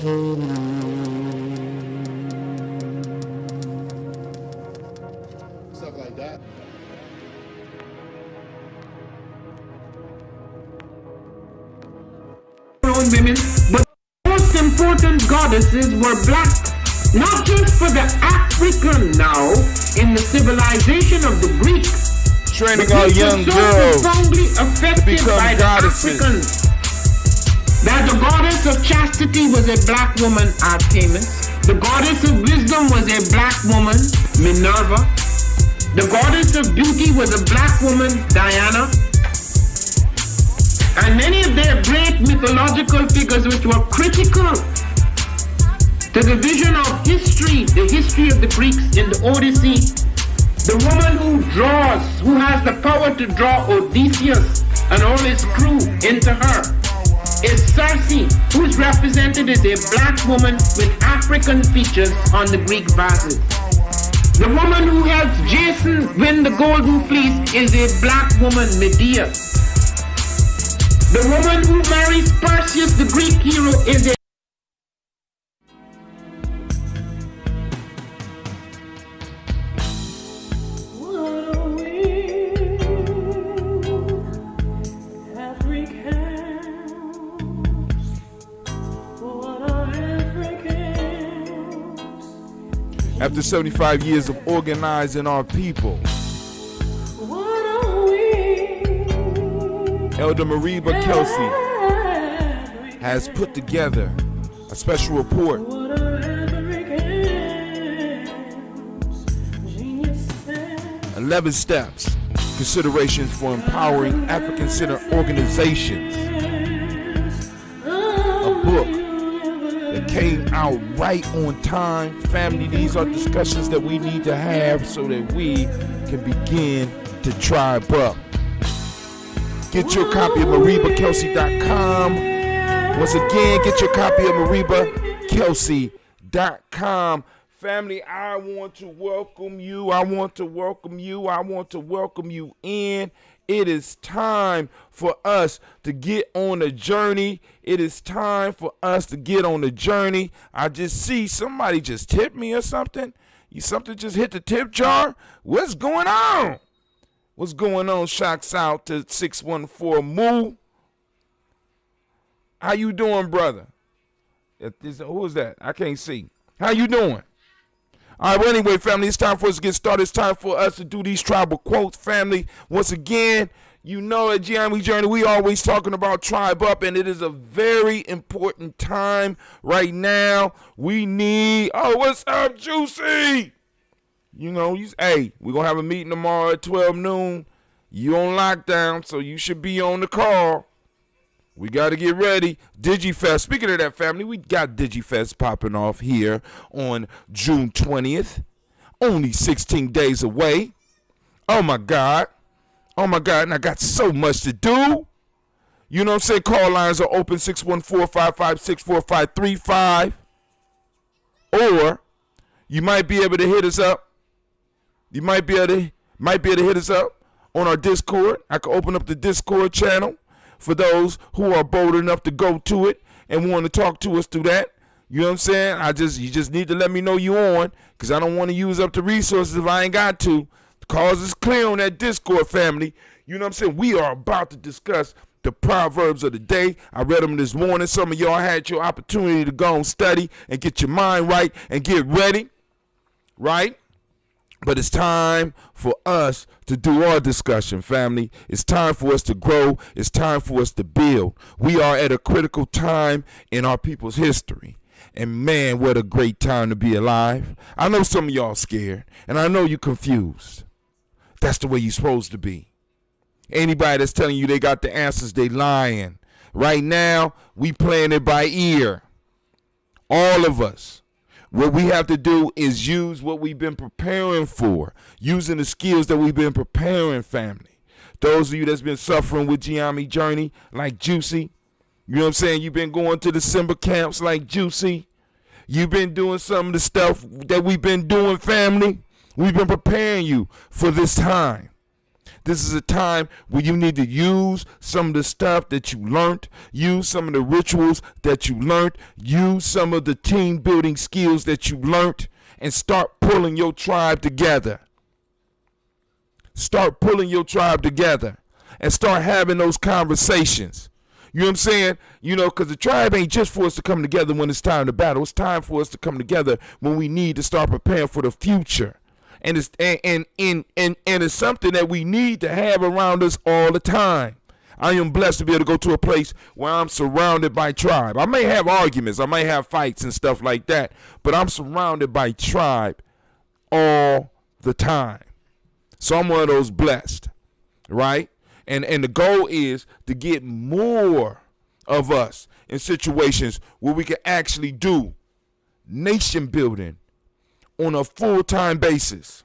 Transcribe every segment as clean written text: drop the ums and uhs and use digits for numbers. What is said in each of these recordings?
Stuff like that. Women, but most important goddesses were black, not just for the African now in the civilization of the Greeks. Training our young girls to become by goddesses. The Africans, that the goddess of chastity was a black woman, Artemis. The goddess of wisdom was a black woman, Minerva. The goddess of beauty was a black woman, Diana. And many of their great mythological figures which were critical to the vision of history, the history of the Greeks in the Odyssey. The woman who draws, who has the power to draw Odysseus and all his crew into her, is Circe, who is represented as a black woman with African features on the Greek vases. The woman who helps Jason win the Golden Fleece is a black woman, Medea. The woman who marries Perseus, the Greek hero, is a After 75 years of organizing our people, Elder Mariba Kelsey has put together a special report. 11 steps, considerations for empowering African-centered organizations. A book that came out right on time. Family, these are discussions that we need to have so that we can begin to tribe up. Get your copy of MaribaKelsey.com. Once again, get your copy of MaribaKelsey.com. Family, I want to welcome you. I want to welcome you in. It is time for us to get on a journey. It is time for us to get on a journey. I just see somebody just tipped me or something. Something just hit the tip jar. What's going on? What's going on? Shouts out to 614 Moo. How you doing, brother? Who is that? I can't see. How you doing? All right, well, anyway, family, it's time for us to get started. It's time for us to do these tribal quotes, family. Once again, you know at Gye-Nyame Journey, we always talking about tribe up, and it is a very important time right now. We need, what's up, Juicy? You know, hey, we're going to have a meeting tomorrow at 12 noon. You on lockdown, so you should be on the call. We got to get ready. DigiFest. Speaking of that, family, we got DigiFest popping off here on June 20th. Only 16 days away. Oh, my God. And I got so much to do. You know what I'm saying? Call lines are open, 614-556-4535. Or you might be able to hit us up. You might be able to hit us up on our Discord. I can open up the Discord channel for those who are bold enough to go to it and want to talk to us through that. You know what I'm saying? You just need to let me know you on, because I don't want to use up the resources if I ain't got to. The cause is clear on that Discord, family. You know what I'm saying? We are about to discuss the Proverbs of the day. I read them this morning. Some of y'all had your opportunity to go and study and get your mind right and get ready, right? But it's time for us to do our discussion, family. It's time for us to grow. It's time for us to build. We are at a critical time in our people's history. And man, what a great time to be alive. I know some of y'all scared, and I know you confused. That's the way you're supposed to be. Anybody that's telling you they got the answers, they lying. Right now, we playing it by ear. All of us. What we have to do is use what we've been preparing for, using the skills that we've been preparing, family. Those of you that's been suffering with Gye-Nyame Journey, like Juicy, you know what I'm saying? You've been going to the Simba camps like Juicy. You've been doing some of the stuff that we've been doing, family. We've been preparing you for this time. This is a time where you need to use some of the stuff that you learned, use some of the rituals that you learned, use some of the team building skills that you learned, and start pulling your tribe together. Start pulling your tribe together and start having those conversations. You know what I'm saying? You know, because the tribe ain't just for us to come together when it's time to battle. It's time for us to come together when we need to start preparing for the future. And it's something that we need to have around us all the time. I am blessed to be able to go to a place where I'm surrounded by tribe. I may have arguments, I may have fights and stuff like that, but I'm surrounded by tribe all the time. So I'm one of those blessed, right? And the goal is to get more of us in situations where we can actually do nation building on a full-time basis.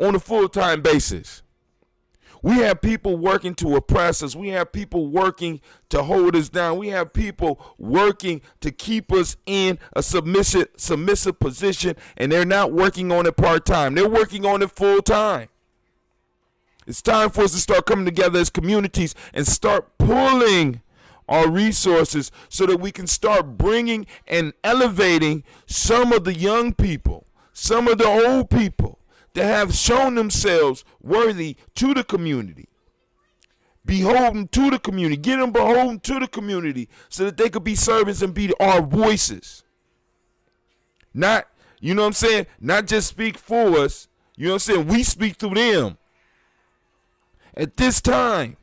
On a full-time basis. We have people working to oppress us. We have people working to hold us down. We have people working to keep us in a submissive position, and they're not working on it part-time. They're working on it full-time. It's time for us to start coming together as communities and start pulling our resources so that we can start bringing and elevating some of the young people, some of the old people that have shown themselves worthy to the community, beholden to the community, get them beholden to the community so that they could be servants and be our voices. Not, you know what I'm saying, not just speak for us, you know what I'm saying, we speak through them. At this time,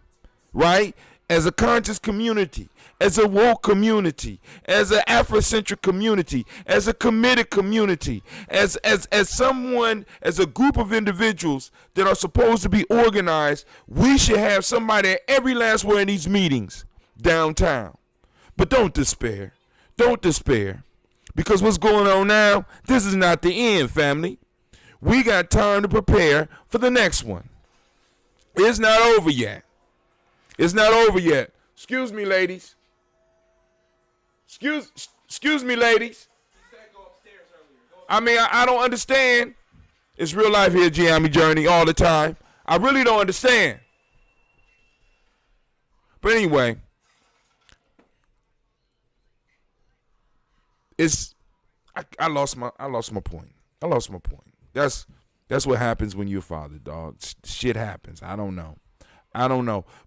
right, as a conscious community, as a woke community, as an Afrocentric community, as a committed community, as someone, as a group of individuals that are supposed to be organized, we should have somebody at every last one of these meetings downtown. But don't despair. Don't despair. Because what's going on now, this is not the end, family. We got time to prepare for the next one. It's not over yet. It's not over yet. Excuse me, ladies. Excuse me, ladies. I mean, I don't understand. It's real life here, Gye-Nyame Journey, all the time. I really don't understand. But anyway, I lost my point. I lost my point. That's what happens when you're a father, dog. Shit happens. I don't know.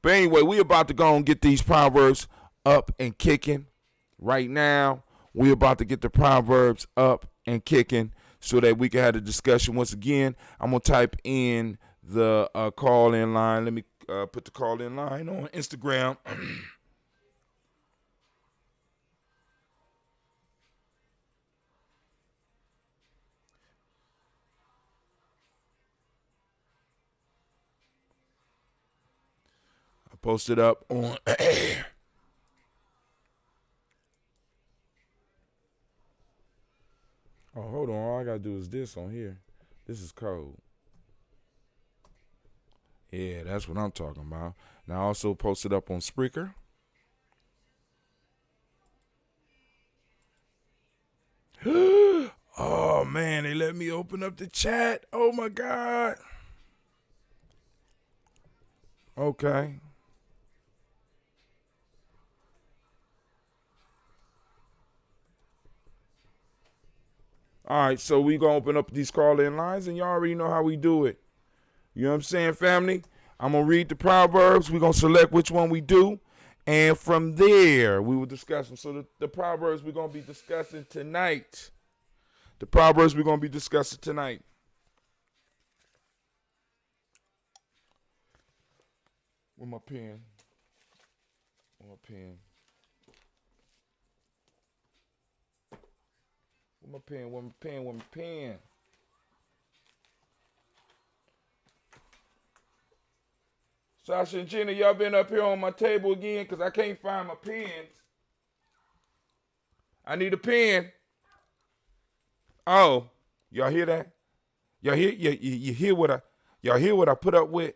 But anyway, we about to go and get these Proverbs up and kicking. Right now, we about to get the Proverbs up and kicking so that we can have a discussion. Once again, I'm going to type in the call-in line. Let me put the call-in line on Instagram. Posted up on oh, hold on. All I gotta do is this on here. This is code. Yeah, that's what I'm talking about. Now I also posted up on Spreaker. Oh man, they let me open up the chat. Oh my God. Okay. All right, so we going to open up these call-in lines, and y'all already know how we do it. You know what I'm saying, family? I'm going to read the Proverbs. We're going to select which one we do, and from there, we will discuss them. So the Proverbs we're going to be discussing tonight. The Proverbs we're going to be discussing tonight. Where's my pen? Where's my pen? Where's my pen? Sasha and Gina, y'all been up here on my table again because I can't find my pens. I need a pen. Oh, y'all hear that? Y'all hear you hear what I put up with?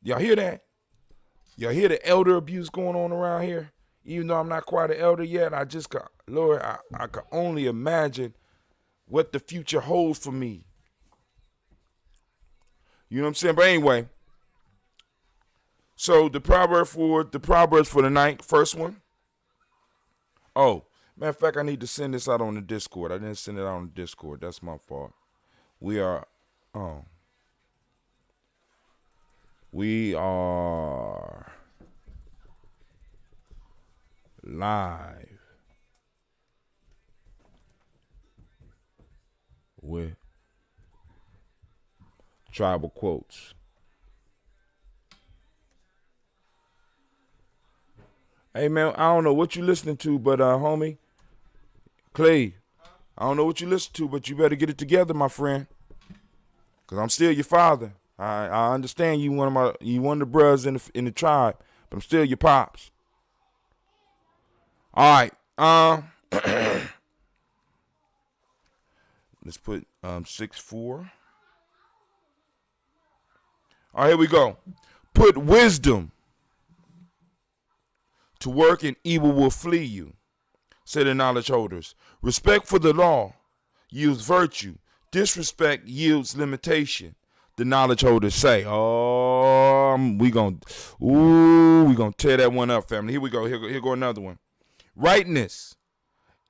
Y'all hear that? Y'all hear the elder abuse going on around here? Even though I'm not quite an elder yet, I just got, Lord, I can only imagine what the future holds for me. You know what I'm saying? But anyway, so the proverbs for the night, first one. Oh, matter of fact, I need to send this out on the Discord. I didn't send it out on the Discord. That's my fault. We are live with Tribal Quotes. Hey man, I don't know what you listening to, but homie, Clay, I don't know what you listen to, but you better get it together, my friend. Cause I'm still your father. I understand you one of the brothers in the tribe, but I'm still your pops. All right. Let's put 6-4. All right, here we go. Put wisdom to work and evil will flee you, said the knowledge holders. Respect for the law yields virtue. Disrespect yields limitation, the knowledge holders say. Oh, we gonna tear that one up, family. Here we go. Here go another one. Rightness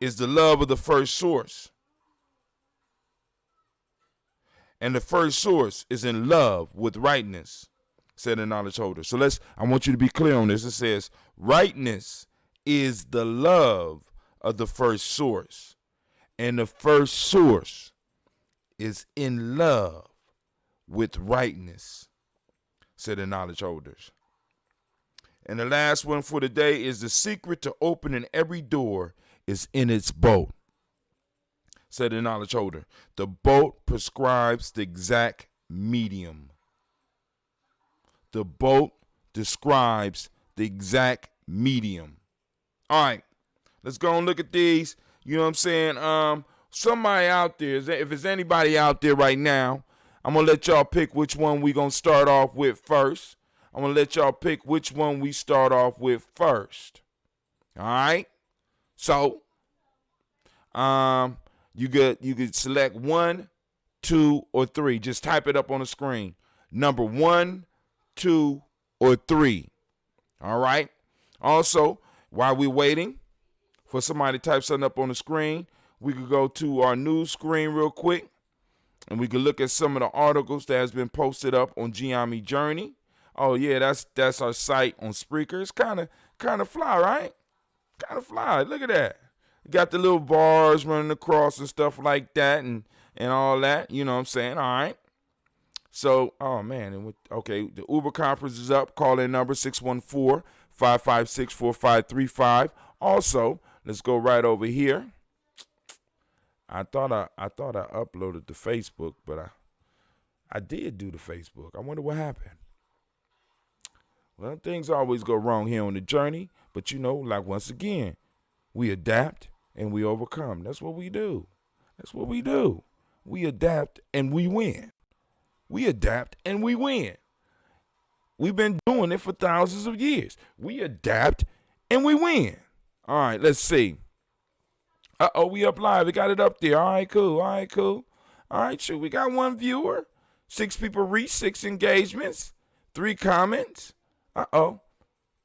is the love of the first source, and the first source is in love with rightness, said the knowledge holder. So I want you to be clear on this. It says, rightness is the love of the first source, and the first source is in love with rightness, said the knowledge holders. And the last one for the day is the secret to opening every door is in its bolt, said the knowledge holder. The bolt prescribes the exact medium. The bolt describes the exact medium. All right, let's go and look at these. You know what I'm saying? Somebody out there, if there's anybody out there right now, I'm going to let y'all pick which one we going to start off with first. I'm going to let y'all pick which one we start off with first. All right? So, you could select 1, 2, or 3. Just type it up on the screen. Number 1, 2, or 3. All right? Also, while we're waiting for somebody to type something up on the screen, we could go to our news screen real quick, and we could look at some of the articles that has been posted up on Gye-Nyame Journey. Oh yeah, that's our site on Spreaker. It's kind of fly, right? Kind of fly. Look at that. Got the little bars running across and stuff like that, and all that. You know what I'm saying? All right. So, oh man, okay. The Uber conference is up. Call in number 614-556-4535. Also, let's go right over here. I thought I uploaded to Facebook, but I did do the Facebook. I wonder what happened. Well, things always go wrong here on the journey, but like once again, we adapt and we overcome. That's what we do. That's what we do. We adapt and we win. We adapt and we win. We've been doing it for thousands of years. We adapt and we win. All right, let's see. We up live. We got it up there. All right, cool. All right, sure. We got 1 viewer. 6 people reached, 6 engagements, 3 comments.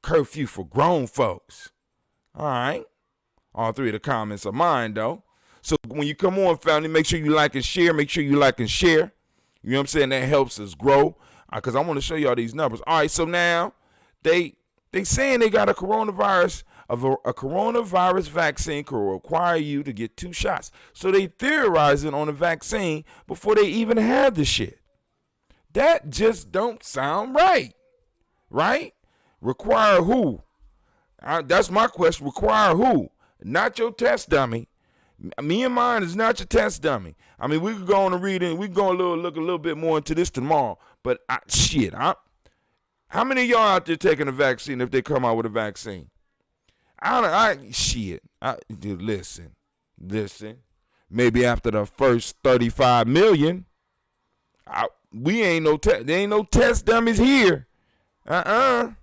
Curfew for grown folks. All right. All 3 of the comments are mine, though. So when you come on, family, make sure you like and share. Make sure you like and share. You know what I'm saying? That helps us grow. Because I want to show y'all these numbers. All right, so now they saying they got a coronavirus vaccine could require you to get 2 shots. So they theorizing on a vaccine before they even have the shit. That just don't sound right. Right? Require who? That's my question. Require who? Not your test dummy. Me and mine is not your test dummy. I mean, we could go on and read it. We can go look a little bit more into this tomorrow. But how many of y'all out there taking a vaccine if they come out with a vaccine? Listen. Maybe after the first 35 million, there ain't no test dummies here. All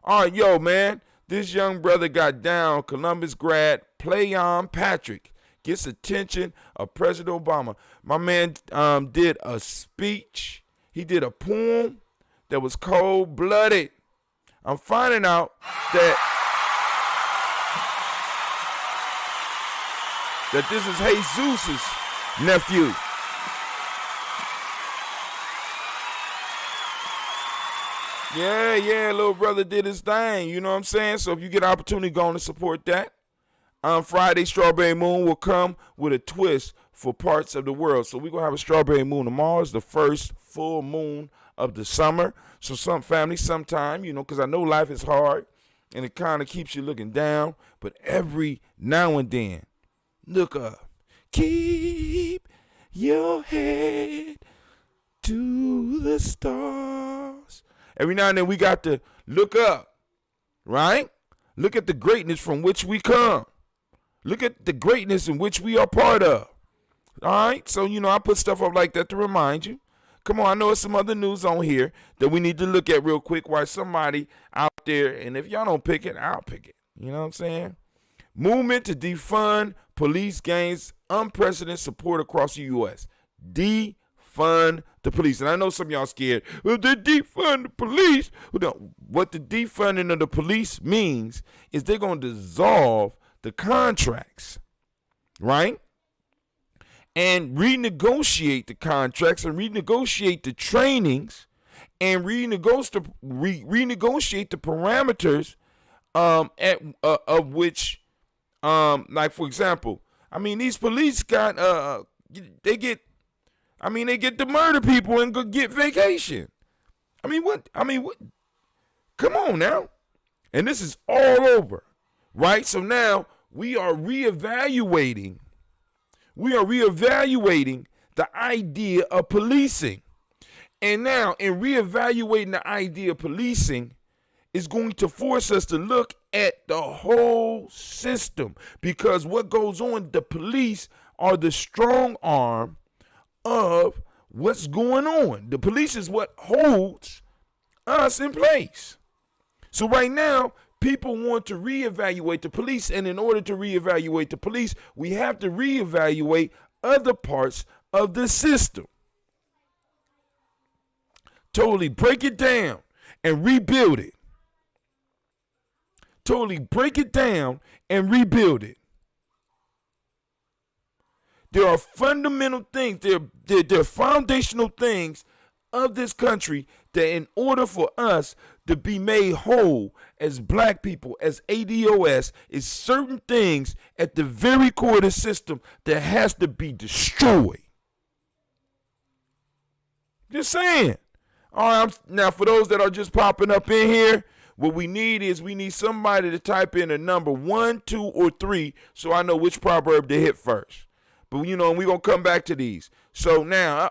right, yo, man. This young brother got down. Columbus grad Playon Patrick gets attention of President Obama. My man did a speech He did a poem that was cold-blooded. I'm finding out that this is Jesus' nephew. Yeah, little brother did his thing, you know what I'm saying? So if you get an opportunity, go on and support that. On Friday, Strawberry Moon will come with a twist for parts of the world. So we're going to have a Strawberry Moon tomorrow. It's the first full moon of the summer. So some family, sometime, you know, because I know life is hard and it kind of keeps you looking down. But every now and then, look up. Keep your head to the stars. Every now and then we got to look up, right? Look at the greatness from which we come. Look at the greatness in which we are part of. All right? So, you know, I put stuff up like that to remind you. Come on, I know there's some other news on here that we need to look at real quick while somebody out there, and if y'all don't pick it, I'll pick it. You know what I'm saying? Movement to defund police gains unprecedented support across the U.S. Defund the police. And I know some of y'all scared. Well, they defund the police. What the defunding of the police means is they're going to dissolve the contracts, right? And renegotiate the contracts and renegotiate the trainings and renegotiate the parameters of which, like for example, I mean these police got they get to murder people and go get vacation. I mean what? Come on now, and this is all over, right? So now we are reevaluating the idea of policing. And now in reevaluating the idea of policing is going to force us to look at the whole system, because what goes on, the police are the strong arm of what's going on. The police is what holds us in place. So right now, people want to reevaluate the police, and in order to reevaluate the police, we have to reevaluate other parts of the system. Totally break it down and rebuild it. Totally break it down and rebuild it. There are fundamental things, there are foundational things of this country that in order for us to be made whole as black people, as ADOS, is certain things at the very core of the system that has to be destroyed. Just saying. All right, now for those that are just popping up in here, what we need somebody to type in a number 1, 2, or 3 so I know which proverb to hit first. But you know, we're gonna come back to these. So now,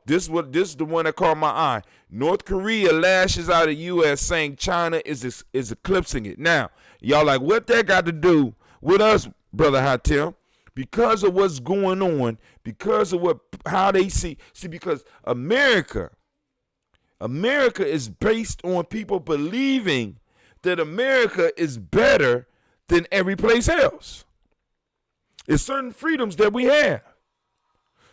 this is the one that caught my eye. North Korea lashes out at U.S. saying China is eclipsing it. Now, y'all like, what that got to do with us, Brother Hatem? Because of what's going on, because of how they see, because America is based on people believing that America is better than every place else. It's certain freedoms that we have.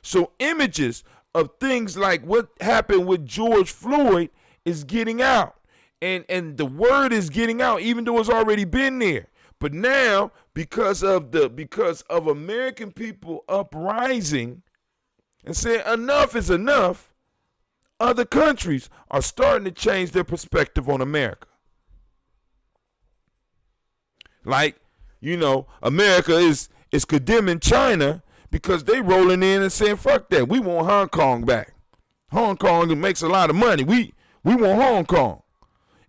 So images of things like what happened with George Floyd is getting out. And the word is getting out, even though it's already been there. But now, because of American people uprising and saying enough is enough, other countries are starting to change their perspective on America. Like, you know, America is condemning China because they rolling in and saying, fuck that, we want Hong Kong back. Hong Kong makes a lot of money. We want Hong Kong.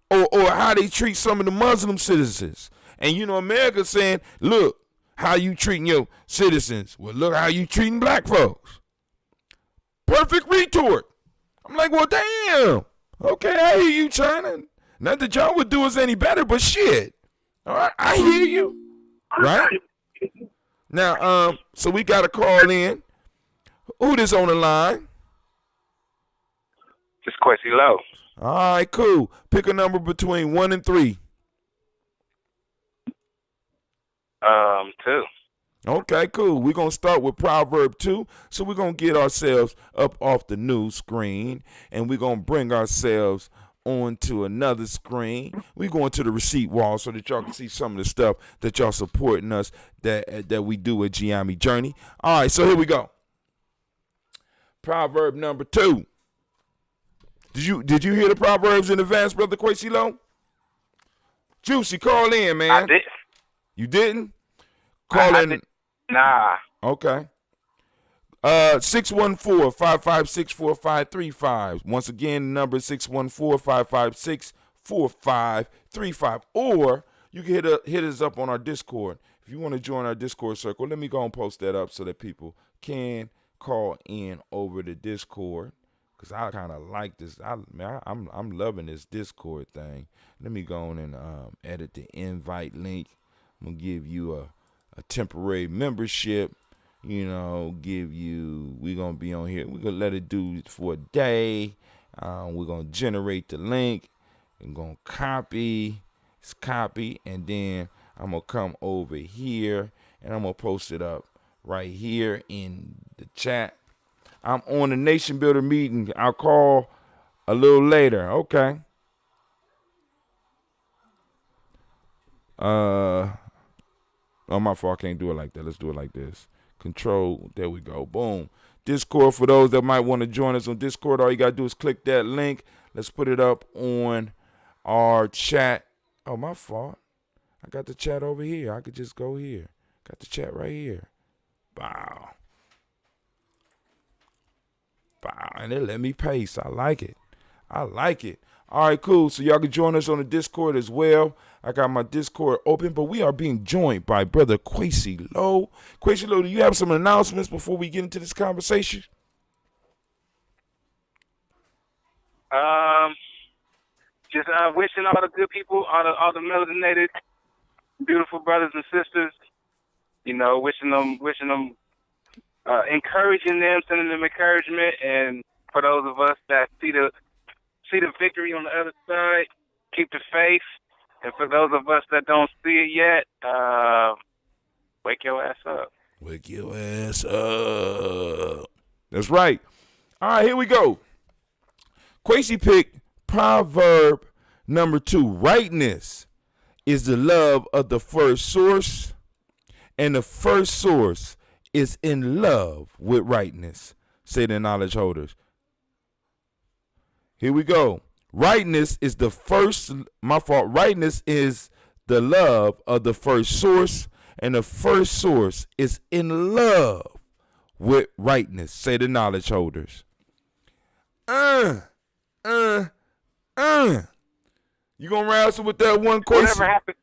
Or how they treat some of the Muslim citizens. And, you know, America saying, look, how you treating your citizens. Well, look how you treating black folks. Perfect retort. I'm like, well, damn. Okay, I hear you, China. Not that y'all would do us any better, but shit. All right, I hear you. Right? Now, so we got to call in. Who this on the line? Just Quincy Lowe. All right, cool. Pick a number between 1 and 3. 2. Okay, cool. We're going to start with Proverb 2. So we're going to get ourselves up off the new screen, and we're going to bring ourselves onto another screen. We're going to the receipt wall so that y'all can see some of the stuff that y'all supporting us that we do at Gye-Nyame Journey. All right, so here we go. Proverb number 2. Did you hear the Proverbs in advance, Brother Quasi Low? Juicy, call in, man. I did. You didn't? Call in. Did. Nah. Okay. 614-556-4535. Once again, number 614-556-4535. Or you can hit us up on our Discord. If you want to join our Discord circle, let me go and post that up so that people can call in over the Discord. Because I kind of like this. I'm loving this Discord thing. Let me go on and edit the invite link. I'm going to give you a temporary membership. We're going to be on here. We're going to let it do for a day. We're going to generate the link. I'm going to copy, and then I'm going to come over here, and I'm going to post it up right here in the chat. I'm on the Nation Builder meeting. I'll call a little later. Okay. Oh, my fault. I can't do it like that. Let's do it like this. Control. There we go. Boom. Discord, for those that might want to join us on Discord, all you got to do is click that link. Let's put it up on our chat. Oh, my fault. I got the chat over here. I could just go here. Got the chat right here. Wow. And it let me paste. I like it. All right, cool. So y'all can join us on the Discord as well. I got my Discord open, but we are being joined by Brother Quasi Low. Quasi Low, do you have some announcements before we get into this conversation? Just wishing all the good people, all the melanated, beautiful brothers and sisters, wishing them, encouraging them, sending them encouragement, and for those of us that see the victory on the other side, keep the faith. And for those of us that don't see it yet, wake your ass up. Wake your ass up. That's right. All right, here we go. Quasi picked Proverb number 2. Rightness is the love of the first source, and the first source is in love with rightness, say the knowledge holders. Here we go. Rightness is rightness is the love of the first source, and the first source is in love with rightness, say the knowledge holders. You gonna wrestle with that one question? Whatever happened?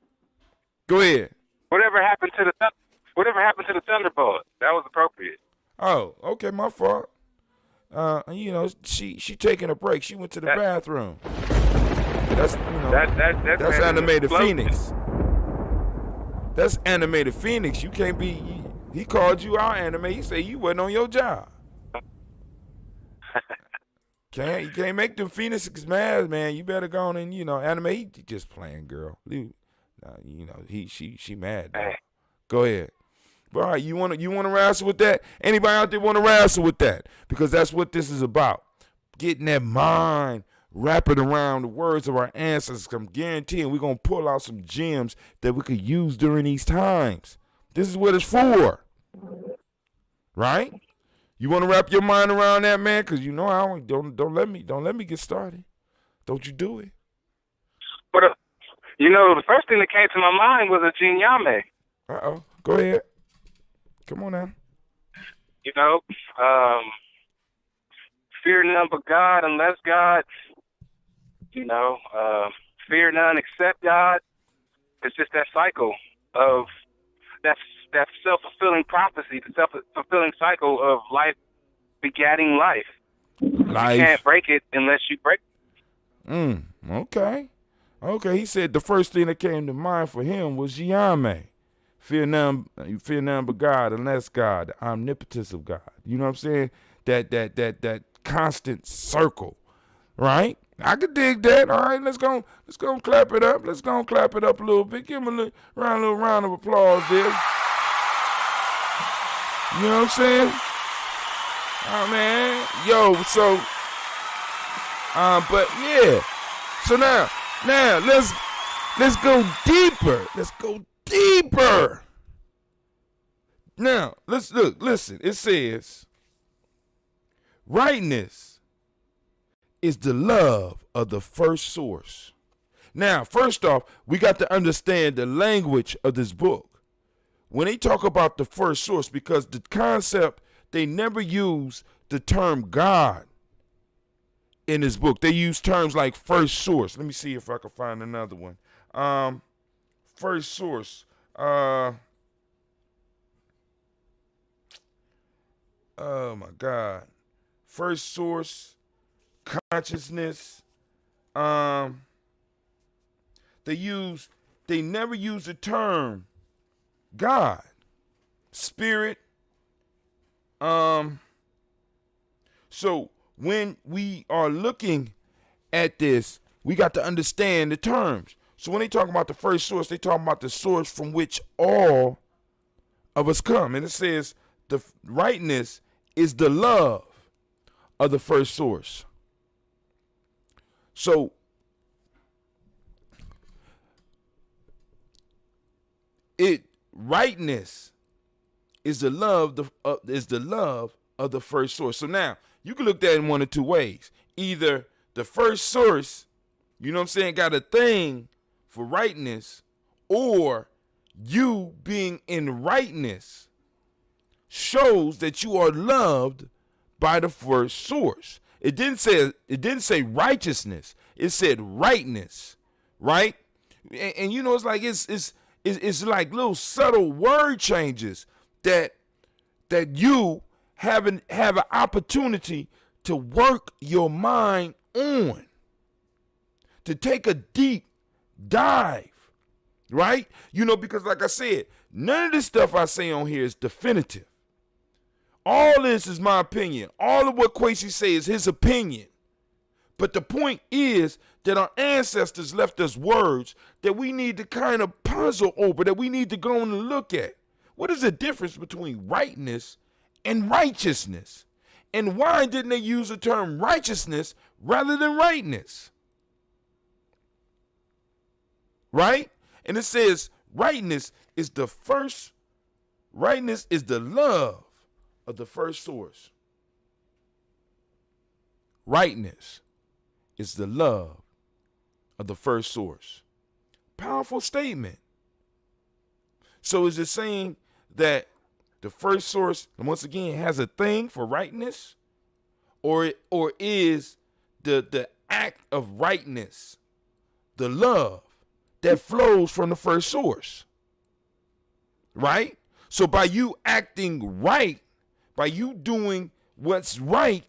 Go ahead. Whatever happened to the Thunderbolt? That was appropriate. Oh, okay, my fault. She taking a break. She went to the bathroom. That's Animated Phoenix. That's Animated Phoenix. You can't be. He called you out, Anime. He said you wasn't on your job. You can't make them Phoenixes mad, man. You better go on and Anime. He just playing, girl. She mad. Though. Go ahead. All right, you want to wrestle with that? Anybody out there want to wrestle with that? Because that's what this is about. Getting that mind, wrapping around the words of our ancestors. I'm guaranteeing we're going to pull out some gems that we could use during these times. This is what it's for. Right? You want to wrap your mind around that, man? Because I don't let me get started. Don't you do it. But the first thing that came to my mind was a Gye-Nyame. Uh-oh. Go ahead. Come on now. Fear none but God unless God, fear none except God. It's just that cycle of that self-fulfilling prophecy, the self-fulfilling cycle of life begatting life. You can't break it unless you break it. Okay. He said the first thing that came to mind for him was Gye-Nyame. Fear none but God, unless God, the omnipotence of God. You know what I'm saying? That constant circle, right? I could dig that. All right, let's go clap it up. Let's go clap it up a little bit. Give him a little round of applause there. You know what I'm saying? Oh man, yo, so, but yeah. So now let's go deeper. Let's go deeper. Now let's look. Listen, it says, rightness is the love of the first source. Now, first off, we got to understand the language of this book. When they talk about the first source, because the concept, they never use the term God in this book. They use terms like first source. Let me see if I can find another one. First source. Oh my God. First source, consciousness. They never use the term God, spirit. So when we are looking at this, we got to understand the terms. So when they talk about the first source, they talk about the source from which all of us come. And it says the rightness is the love of the first source. So rightness is the love of the first source. So now you can look at that in one of two ways. Either the first source, you know what I'm saying, got a thing for rightness, or you being in rightness shows that you are loved by the first source. It didn't say righteousness. It said rightness, right? And you know, it's like it's like little subtle word changes that you have an opportunity to work your mind on, to take a deep dive, right? You know, because like I said, none of this stuff I say on here is definitive. All this is my opinion. All of what Kwesi say is his opinion. But the point is that our ancestors left us words that we need to kind of puzzle over, that we need to go and look at. What is the difference between rightness and righteousness? And why didn't they use the term righteousness rather than rightness? Right? And it says rightness is the love of the first source. Rightness is the love of the first source. Powerful statement. So is it saying that the first source, once again, has a thing for rightness? Or is the act of rightness the love that flows from the first source? Right? So by you acting right, by you doing what's right,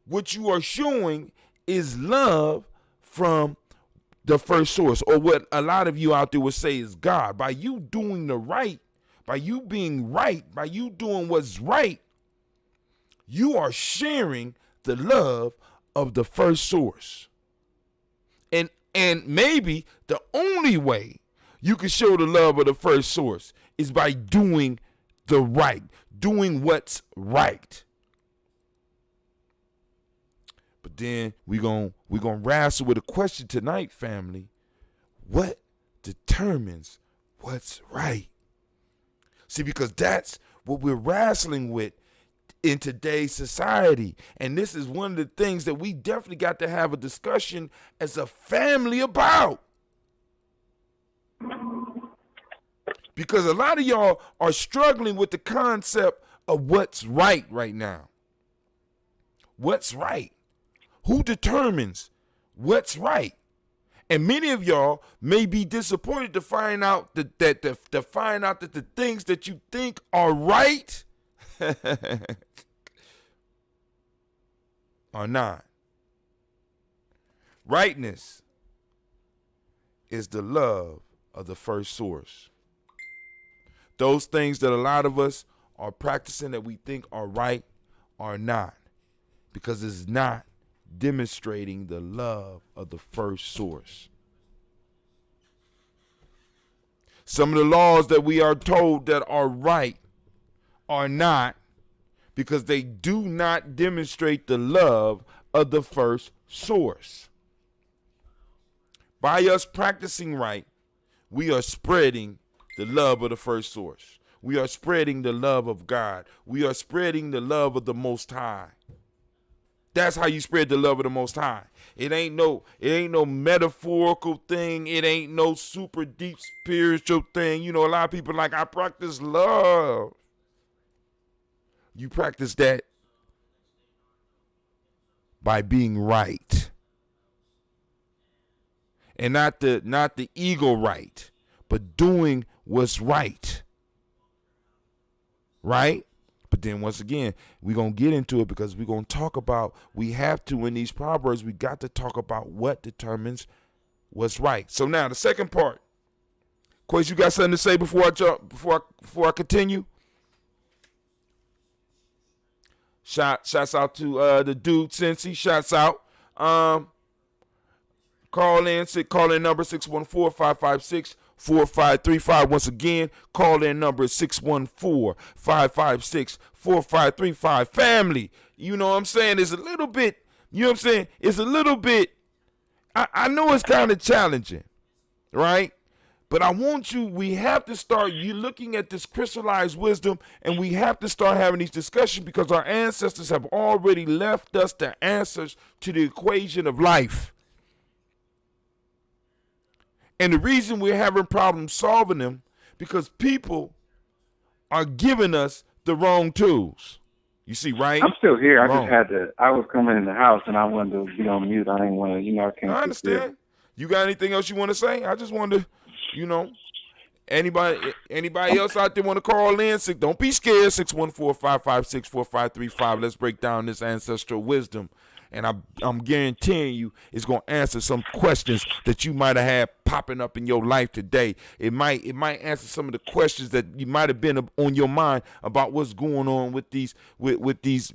what you are showing is love from the first source, or what a lot of you out there would say is God. By you doing the right, by you being right, by you doing what's right, you are sharing the love of the first source. And maybe the only way you can show the love of the first source is by doing the right, doing what's right. But then we're gonna wrestle with a question tonight, family. What determines what's right? See, because that's what we're wrestling with in today's society. And this is one of the things that we definitely got to have a discussion as a family about. Because a lot of y'all are struggling with the concept of what's right now. What's right? Who determines what's right? And many of y'all may be disappointed to find out that the things that you think are right are not. Rightness is the love of the first source. Those things that a lot of us are practicing that we think are right are not, because it's not demonstrating the love of the first source. Some of the laws that we are told that are right are not, because they do not demonstrate the love of the first source. By us practicing right, we are spreading the love of the first source. We are spreading the love of God. We are spreading the love of the Most High. That's how you spread the love of the Most High. It ain't no metaphorical thing. It ain't no super deep spiritual thing. You know, a lot of people are like, I practice love. You practice that by being right. And not the ego right, but doing what's right. Right? But then once again, we're going to get into it because we're going to talk about, we have to, in these Proverbs, we got to talk about what determines what's right. So now the second part. Quace, you got something to say before I continue? Shouts out to the dude Cincy. Shouts out. Call in number 614-556-4535. Once again, call in number 614-556-4535. Family, you know what I'm saying? It's a little bit, you know what I'm saying? It's a little bit, I know it's kind of challenging, right? But I want you, we have to start you looking at this crystallized wisdom, and we have to start having these discussions because our ancestors have already left us the answers to the equation of life. And the reason we're having problems solving them because people are giving us the wrong tools. You see, right? I'm still here. Wrong. I was coming in the house and I wanted to be on mute. I didn't want to, I can't. I understand. You got anything else you want to say? I just wanted to, anybody else out there want to call in? Don't be scared. 614-556-4535. Let's break down this ancestral wisdom. And I'm guaranteeing you it's going to answer some questions that you might have had popping up in your life today. It might answer some of the questions that you might have been on your mind about what's going on with these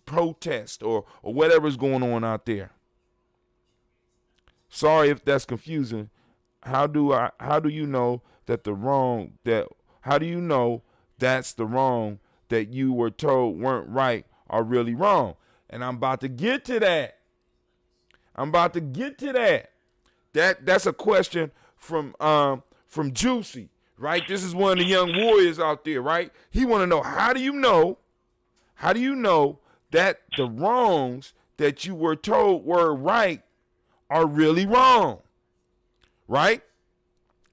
protests or whatever's going on out there. Sorry if that's confusing. How do you know that how do you know that's the wrong that you were told weren't right are really wrong? And I'm about to get to that. That's a question from Juicy, right? This is one of the young warriors out there, right? He want to know, how do you know that the wrongs that you were told were right are really wrong, right?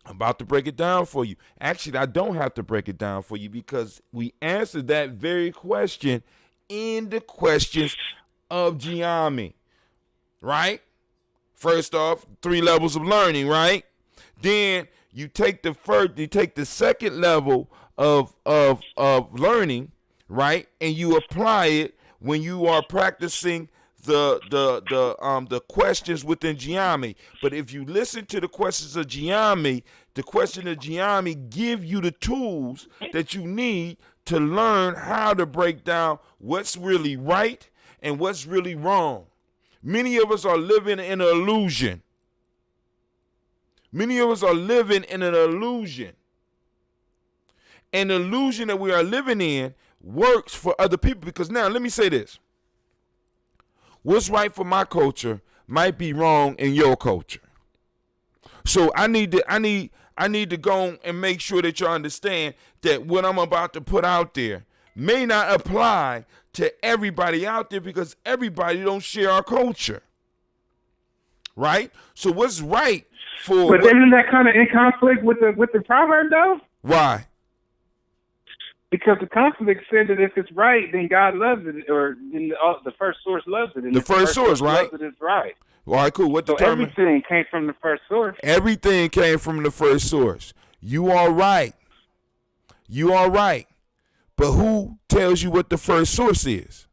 I'm about to break it down for you. Actually, I don't have to break it down for you because we answered that very question in the questions of Gye-Nyame, right? First off, 3 levels of learning, right? Then you take the second level of learning, right? And you apply it when you are practicing the questions within Gye-Nyame. But if you listen to the questions of Gye-Nyame, the question of Gye-Nyame give you the tools that you need to learn how to break down what's really right and what's really wrong. Many of us are living in an illusion. An illusion that we are living in works for other people because now let me say this. What's right for my culture might be wrong in your culture. So I need to go and make sure that you understand that what I'm about to put out there may not apply to everybody out there because everybody don't share our culture. Right? So what's right for But isn't that kind of in conflict with the proverb though? Why? Because the conflict said that if it's right, then God loves it, or then the first source loves it. And the first source, right? Loves it, it's right. All right, cool. What determined? Everything came from the first source. Everything came from the first source. You are right. But who tells you what the first source is?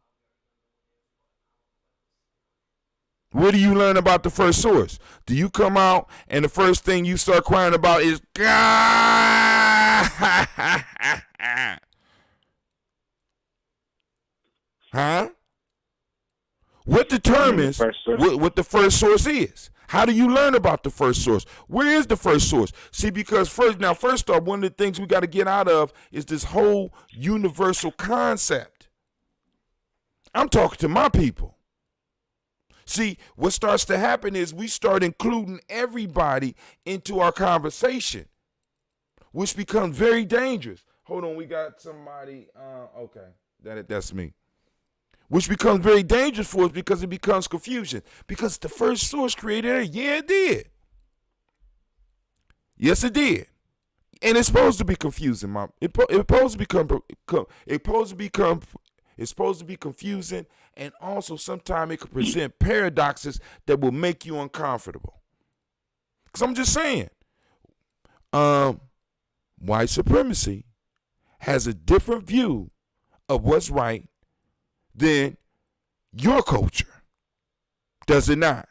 What do you learn about the first source? Do you come out and the first thing you start crying about is God? Huh? What determines what the first source is? How do you learn about the first source? Where is the first source? See, because first off, one of the things we got to get out of is this whole universal concept. I'm talking to my people. See, what starts to happen is we start including everybody into our conversation, which becomes very dangerous. Hold on, we got somebody. Okay, that's me. Which becomes very dangerous for us because it becomes confusion. Because the first source created it, yeah, it did. Yes, it did. And it's supposed to be confusing, Mom. It's supposed to be confusing, and also sometimes it can present paradoxes that will make you uncomfortable. Because I'm just saying, white supremacy has a different view of what's right than your culture. Does it not?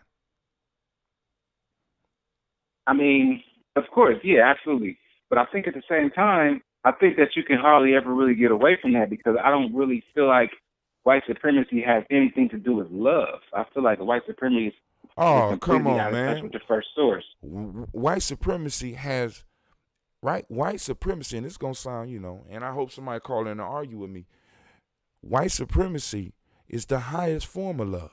I mean, of course, yeah, absolutely. But I think at the same time, I think that you can hardly ever really get away from that, because I don't really feel like white supremacy has anything to do with love. I feel like white supremacy is come on, out of man. touch with the first source. White supremacy has, right? White supremacy, and it's going to sound, and I hope somebody call in and argue with me. White supremacy is the highest form of love.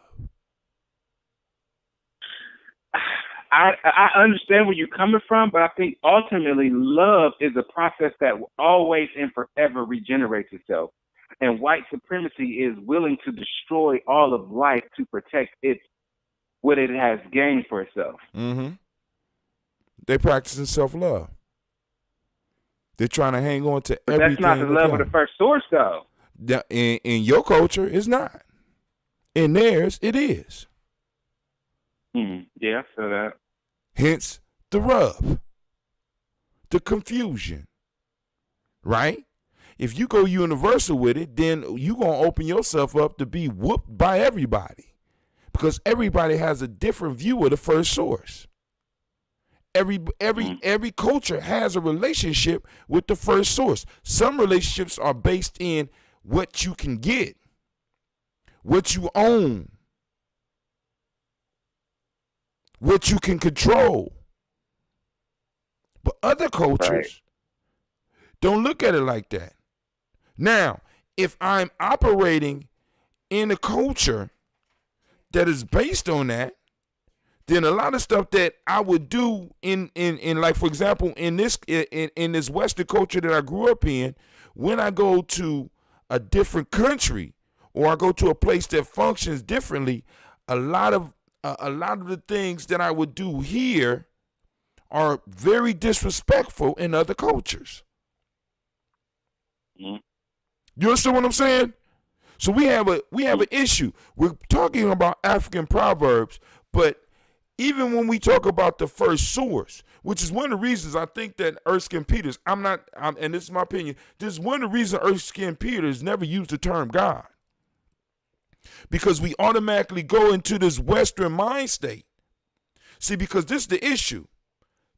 I understand where you're coming from, but I think ultimately love is a process that will always and forever regenerates itself. And white supremacy is willing to destroy all of life to protect what it has gained for itself. Mm-hmm. They practicing self-love. They're trying to hang on to everything. That's not the love of the first source, though. In your culture, it's not. In theirs, it is. Yeah, I feel that. Hence the rub, the confusion, right? If you go universal with it, then you're going to open yourself up to be whooped by everybody, because everybody has a different view of the first source. Every culture has a relationship with the first source. Some relationships are based in what you can get, what you own, what you can control. But other cultures don't look at it like that. Now, if I'm operating in a culture that is based on that, then a lot of stuff that I would do in like, for example, in this Western culture that I grew up in, when I go to a different country or I go to a place that functions differently, a lot of the things that I would do here are very disrespectful in other cultures. You understand what I'm saying? So we have an issue. We're talking about African proverbs, but even when we talk about the first source, which is one of the reasons I think that Erskine Peters, and this is my opinion, this is one of the reasons Erskine Peters never used the term God. Because we automatically go into this Western mind state. See, because this is the issue.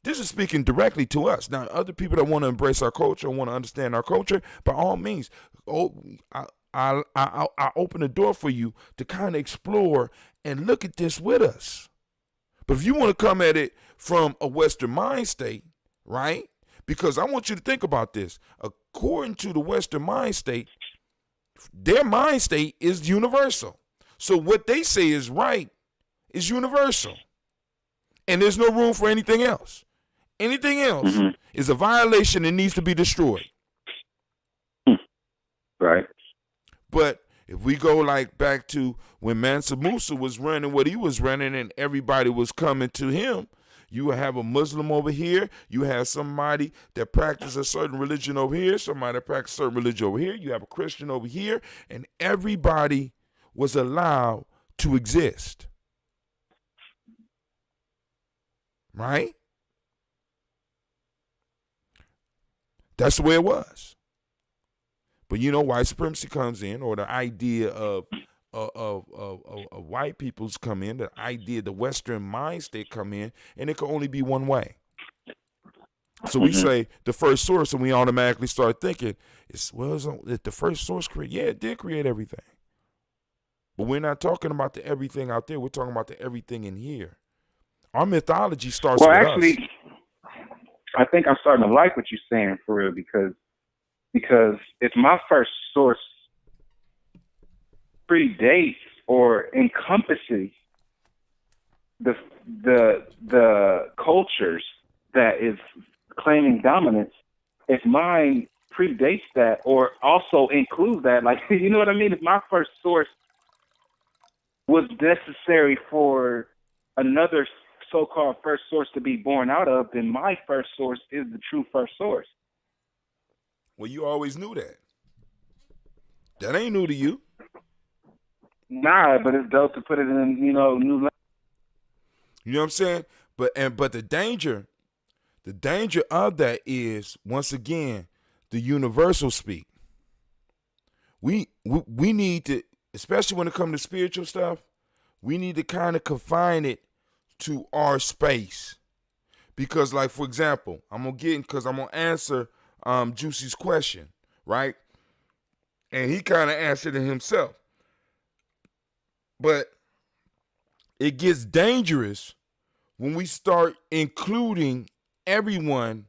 This is speaking directly to us. Now, other people that want to embrace our culture, want to understand our culture, by all means, I'll open the door for you to kind of explore and look at this with us. But if you want to come at it from a Western mind state, right? Because I want you to think about this. According to the Western mind state, their mind state is universal. So what they say is right is universal. And there's no room for anything else. Anything else is a violation and needs to be destroyed. Right. But if we go like back to when Mansa Musa was running what he was running and everybody was coming to him, you will have a Muslim over here. You have somebody that practices a certain religion over here, somebody that practices a certain religion over here. You have a Christian over here, and everybody was allowed to exist. Right? That's the way it was. But white supremacy comes in, or the idea of white people's come in, the idea, the Western mind state come in, and it can only be one way. So we say the first source, and we automatically start thinking, the first source it did create everything. But we're not talking about the everything out there. We're talking about the everything in here. Our mythology starts Well, with actually, us. I think I'm starting to like what you're saying for real because if my first source predates or encompasses the cultures that is claiming dominance, if mine predates that or also includes that, like, you know what I mean? If my first source was necessary for another so-called first source to be born out of, then my first source is the true first source. Well, you always knew that. That ain't new to you. Nah, but it's dope to put it in, new language. You know what I'm saying? But the danger of that is, once again, the universal speak. We need to, especially when it comes to spiritual stuff, we need to kind of confine it to our space. Because, like, for example, I'm gonna answer Juicy's question, right? And he kind of answered it himself. But it gets dangerous when we start including everyone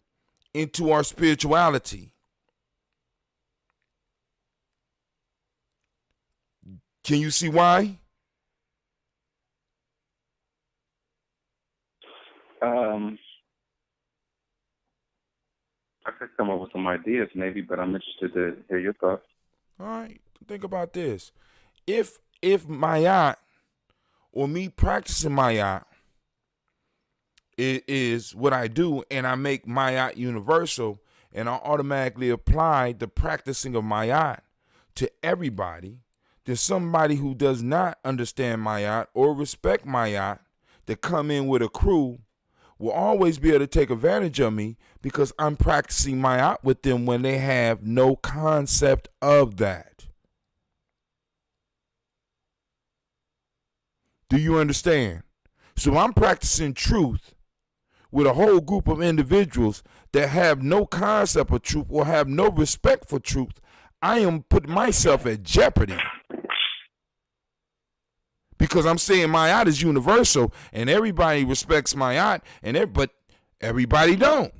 into our spirituality. Can you see why? I could come up with some ideas maybe, but I'm interested to hear your thoughts. All right, think about this. If Mayat or me practicing Mayat is what I do, and I make Mayat universal, and I automatically apply the practicing of Mayat to everybody, then somebody who does not understand Mayat or respect Mayat that come in with a crew will always be able to take advantage of me because I'm practicing Mayat with them when they have no concept of that. Do you understand? So I'm practicing truth with a whole group of individuals that have no concept of truth or have no respect for truth. I am putting myself at jeopardy because I'm saying Mayat is universal and everybody respects Mayat, but everybody don't.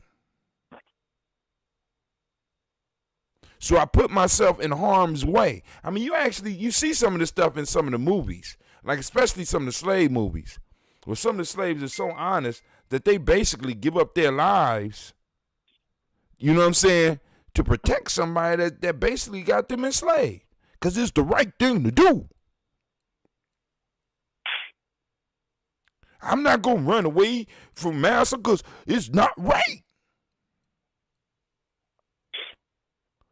So I put myself in harm's way. I mean, you see some of this stuff in some of the movies, like especially some of the slave movies, where some of the slaves are so honest that they basically give up their lives, you know what I'm saying, to protect somebody that basically got them enslaved because it's the right thing to do. I'm not going to run away from master because it's not right.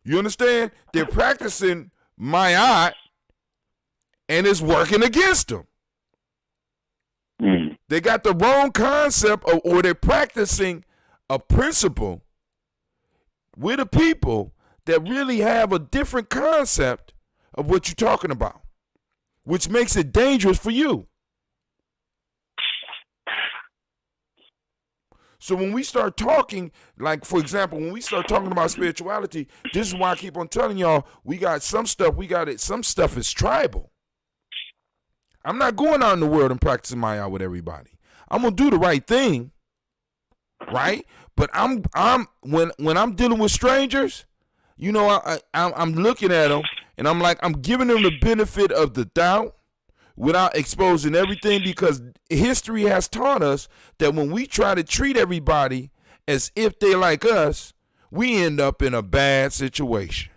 You understand? They're practicing Mayat and it's working against them. They got the wrong concept or they're practicing a principle with a people that really have a different concept of what you're talking about, which makes it dangerous for you. So when we start talking, like, for example, when we start talking about spirituality, this is why I keep on telling y'all, some stuff is tribal. I'm not going out in the world and practicing Mayat with everybody. I'm going to do the right thing, right? But when I'm dealing with strangers, I'm looking at them and I'm like, I'm giving them the benefit of the doubt without exposing everything, because history has taught us that when we try to treat everybody as if they like us, we end up in a bad situation.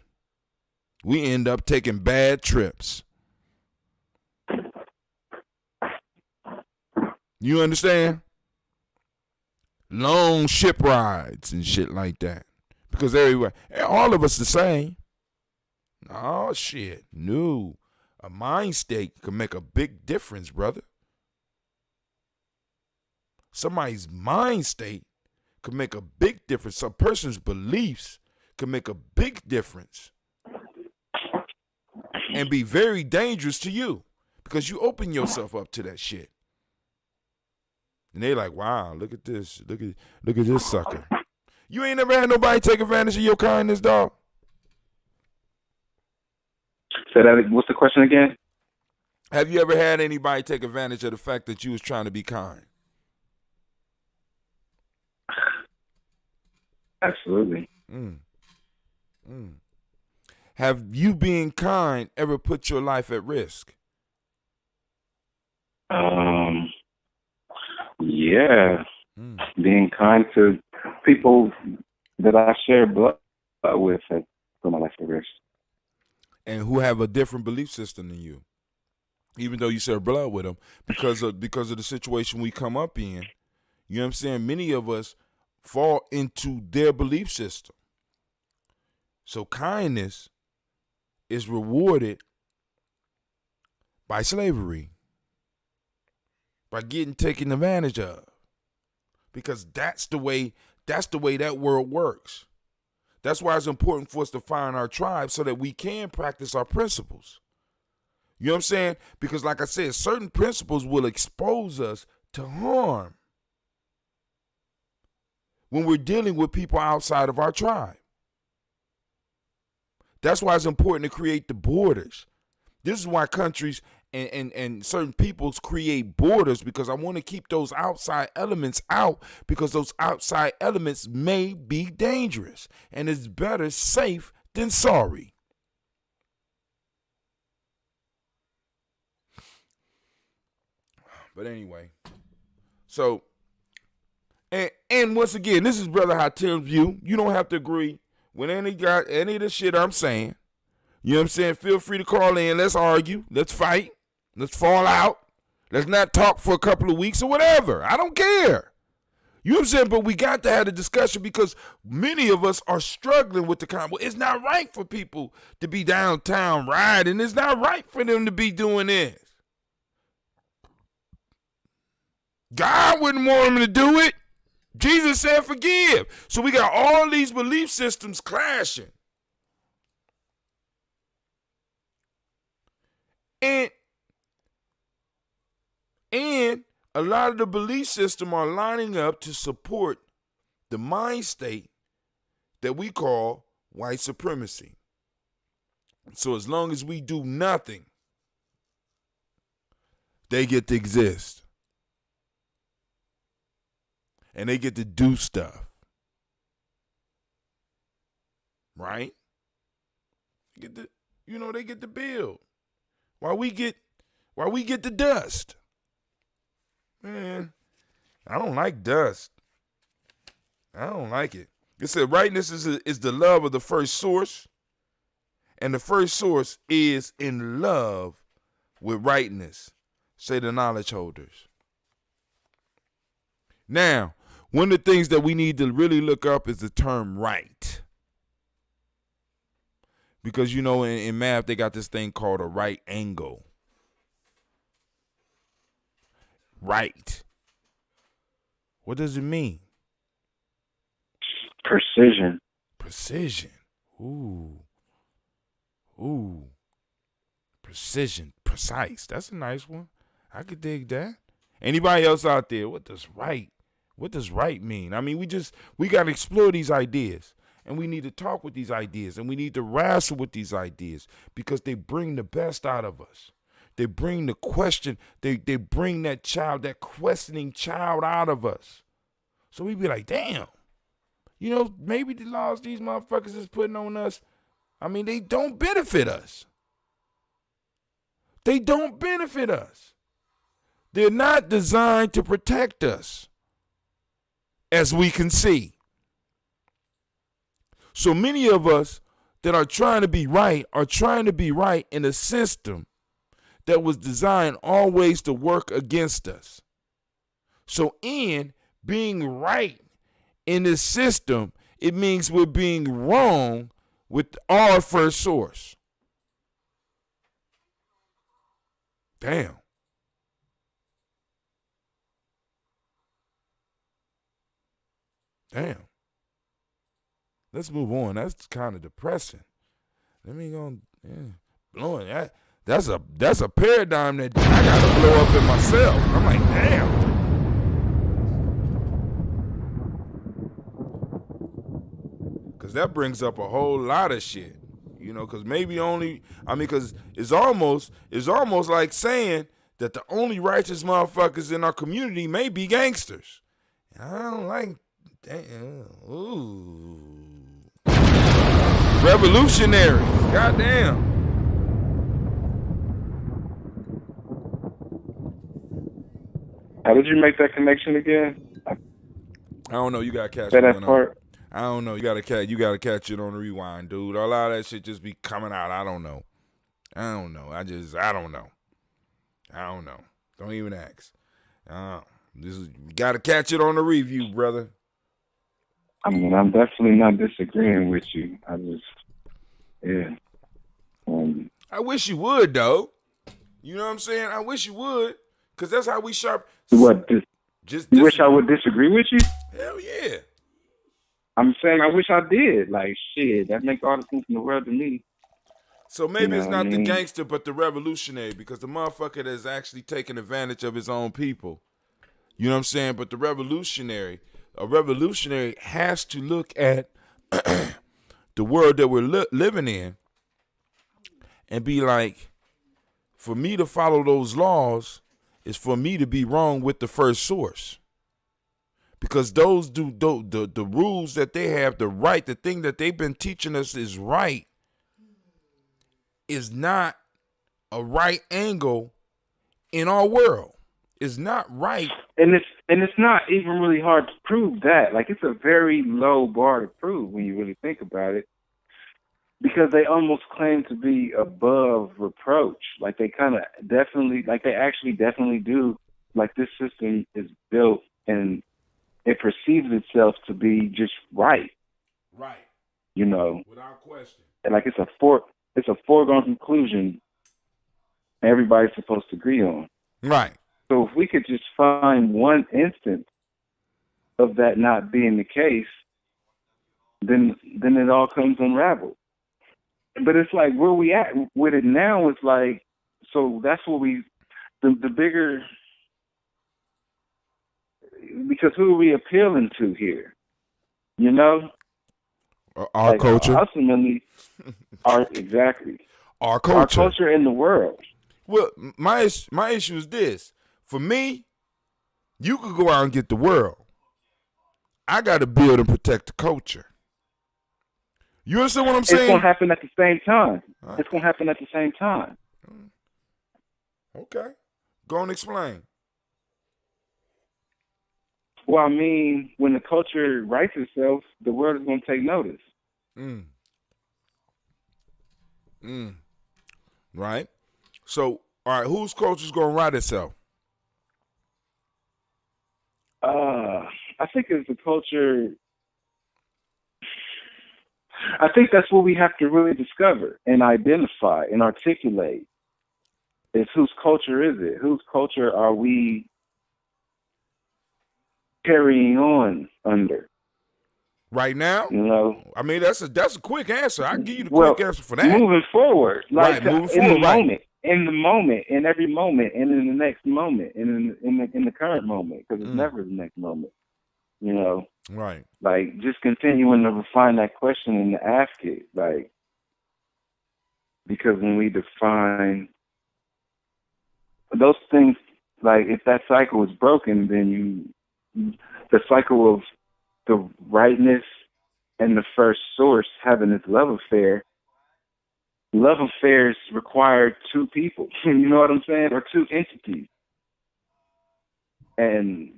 We end up taking bad trips. You understand? Long ship rides and shit like that. Because all of us the same. Oh, shit. No. A mind state can make a big difference, brother. Somebody's mind state can make a big difference. A person's beliefs can make a big difference and be very dangerous to you because you open yourself up to that shit. And they like, wow, look at this. Look at this sucker. You ain't never had nobody take advantage of your kindness, dog? So what's the question again? Have you ever had anybody take advantage of the fact that you was trying to be kind? Absolutely. Mm. Mm. Have you being kind ever put your life at risk? Yeah, Mm. being kind to people that I share blood with has put my life at risk. And who have a different belief system than you, even though you share blood with them, because of the situation we come up in. You know what I'm saying? Many of us fall into their belief system. So kindness is rewarded by slavery, by getting taken advantage of, because that's the way that world works. That's why it's important for us to find our tribe so that we can practice our principles. You know what I'm saying? Because like I said, certain principles will expose us to harm when we're dealing with people outside of our tribe. That's why it's important to create the borders. This is why countries and certain peoples create borders, because I want to keep those outside elements out, because those outside elements may be dangerous, and it's better safe than sorry. But anyway, so and once again, this is Brother Hatim's view. You don't have to agree with any of the shit I'm saying. You know what I'm saying? Feel free to call in. Let's argue. Let's fight. Let's fall out. Let's not talk for a couple of weeks or whatever. I don't care. You know what I'm saying? But we got to have a discussion, because many of us are struggling with the well, it's not right for people to be downtown riding. It's not right for them to be doing this. God wouldn't want them to do it. Jesus said forgive. So we got all these belief systems clashing. And a lot of the belief system are lining up to support the mind state that we call white supremacy. So as long as we do nothing, they get to exist. And they get to do stuff. Right? They get to build. While we get the dust. Man, I don't like dust. I don't like it. It said rightness is the love of the first source. And the first source is in love with rightness, say the knowledge holders. Now, one of the things that we need to really look up is the term right. Because, you know, in math, they got this thing called a right angle. Right. What does it mean? Precision. Precision. Ooh. Precision. Precise. That's a nice one. I could dig that. Anybody else out there? What does right mean? I mean, we got to explore these ideas, and we need to talk with these ideas, and we need to wrestle with these ideas, because they bring the best out of us. They bring the question. They bring that questioning child out of us. So we be like, damn, you know, maybe the laws these motherfuckers is putting on us, I mean, they don't benefit us. They don't benefit us. They're not designed to protect us, as we can see. So many of us that are trying to be right in a system that was designed always to work against us. So in being right in this system, it means we're being wrong with our first source. Damn. Let's move on. That's kind of depressing. Let me go. Yeah, blowing that. That's a paradigm that I gotta blow up in myself. I'm like, damn. Cause that brings up a whole lot of shit. You know, cause cause it's almost like saying that the only righteous motherfuckers in our community may be gangsters. And I don't like Damn. Ooh. Revolutionary. Goddamn. How did you make that connection again? I don't know. You gotta catch Say me that when part. I don't know. You gotta catch it on the rewind, dude. A lot of that shit just be coming out. I don't know. I don't know. I don't know. I don't know. Don't even ask. You gotta catch it on the review, brother. I mean, I'm definitely not disagreeing with you. I just, yeah. I wish you would, though. You know what I'm saying? I wish you would, cause that's how we sharp. What? Just you wish I would disagree with you? Hell yeah. I'm saying I wish I did. Like, shit, that makes all the sense in the world to me. So maybe it's not the mean? gangster, but the revolutionary, because the motherfucker that's actually taking advantage of his own people. You know what I'm saying? But a revolutionary has to look at the world that we're living in and be like, for me to follow those laws is for me to be wrong with the first source. Because those the rules that they have, the thing that they've been teaching us is right, is not a right angle in our world. It's not right. And it's not even really hard to prove that. Like, it's a very low bar to prove when you really think about it. Because they almost claim to be above reproach. Like, they kind of definitely, like, they actually definitely do. Like, this system is built and it perceives itself to be just right. Right. You know. Without question. And like, it's a foregone conclusion everybody's supposed to agree on. Right. So if we could just find one instance of that not being the case, then it all comes unraveled. But it's like, where we at with it now is like, so that's what the bigger, because who are we appealing to here? You know? Our like, culture. Ultimately, exactly. Our culture. Our culture in the world. Well, my issue is this. For me, you could go out and get the world. I got to build and protect the culture. You understand what I'm saying? It's going to happen at the same time. Right. It's going to happen at the same time. Okay. Go and explain. Well, I mean, when the culture rights itself, the world is going to take notice. Right. So, all right, whose culture is going to right itself? I think it's the culture. I think that's what we have to really discover and identify and articulate. Is whose culture is it? Whose culture are we carrying on under? Right now? You know? I mean, that's a quick answer. I can give you the quick answer for that. Moving forward. Like, right, moving forward, in the moment, in every moment, and in the next moment, and in the current moment, because it's never the next moment. You know? Right. Like, just continuing to refine that question and to ask it. Like, because when we define those things, like, if that cycle is broken, then the cycle of the rightness and the first source having this love affair. Love affairs require two people, you know what I'm saying, or two entities. And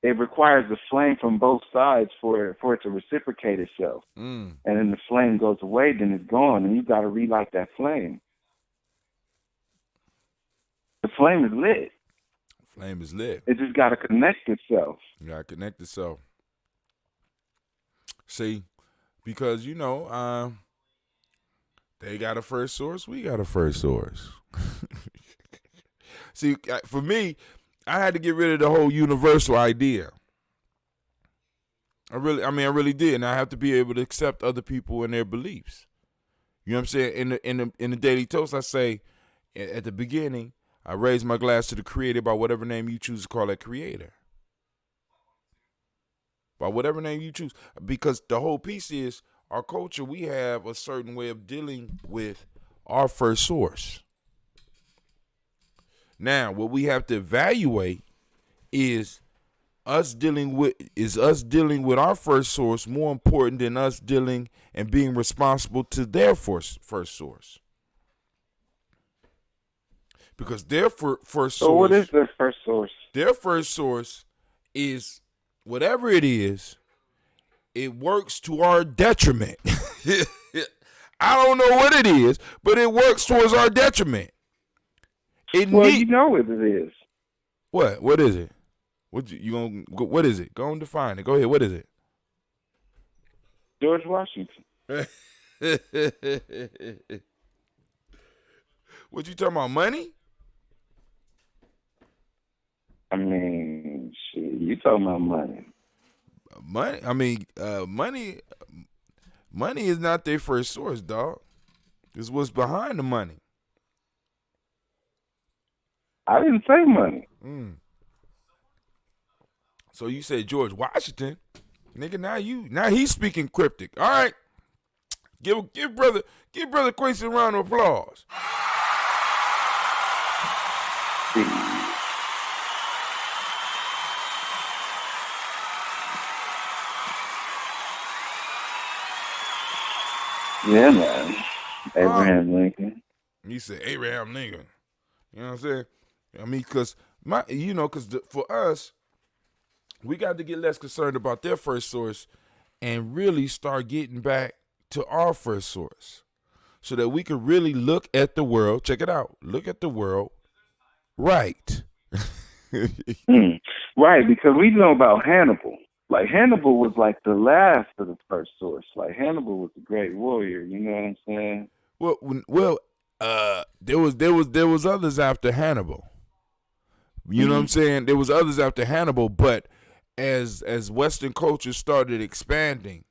it requires the flame from both sides for it to reciprocate itself. And then the flame goes away, then it's gone, and you got to relight that flame. The flame is lit. Flame is lit. It just got to connect itself. You got to connect itself. See, because, you know, they got a first source, we got a first source. See, for me, I had to get rid of the whole universal idea. I really did, and I have to be able to accept other people and their beliefs. You know what I'm saying? In the Daily Toast, I say at the beginning, I raise my glass to the Creator by whatever name you choose to call that Creator. By whatever name you choose, because the whole piece is our culture. We have a certain way of dealing with our first source. Now, what we have to evaluate is us dealing with our first source more important than us dealing and being responsible to their first source? Because their first source. So what is their first source? Their first source is whatever it is. It works to our detriment. I don't know what it is, but it works towards our detriment. You know what it is. What? What is it? What is it? Go and define it. Go ahead. What is it? George Washington. What you talking about? Money? I mean, shit, you talking about money. Money. I mean, money is not their first source, dog. It's what's behind the money. I didn't say money. So you said George Washington, nigga. Now he's speaking cryptic. All right, give brother Quincy a round of applause. Yeah, man. Abraham Lincoln. You said Abraham Lincoln. You know what I'm saying? I mean, because for us, we got to get less concerned about their first source and really start getting back to our first source so that we can really look at the world. Check it out. Look at the world right. Right, because we know about Hannibal. Like, Hannibal was like the last of the first source. Like, Hannibal was a great warrior. You know what I'm saying? Well, there was others after Hannibal. You know what I'm saying? There was others after Hannibal, but as Western culture started expanding,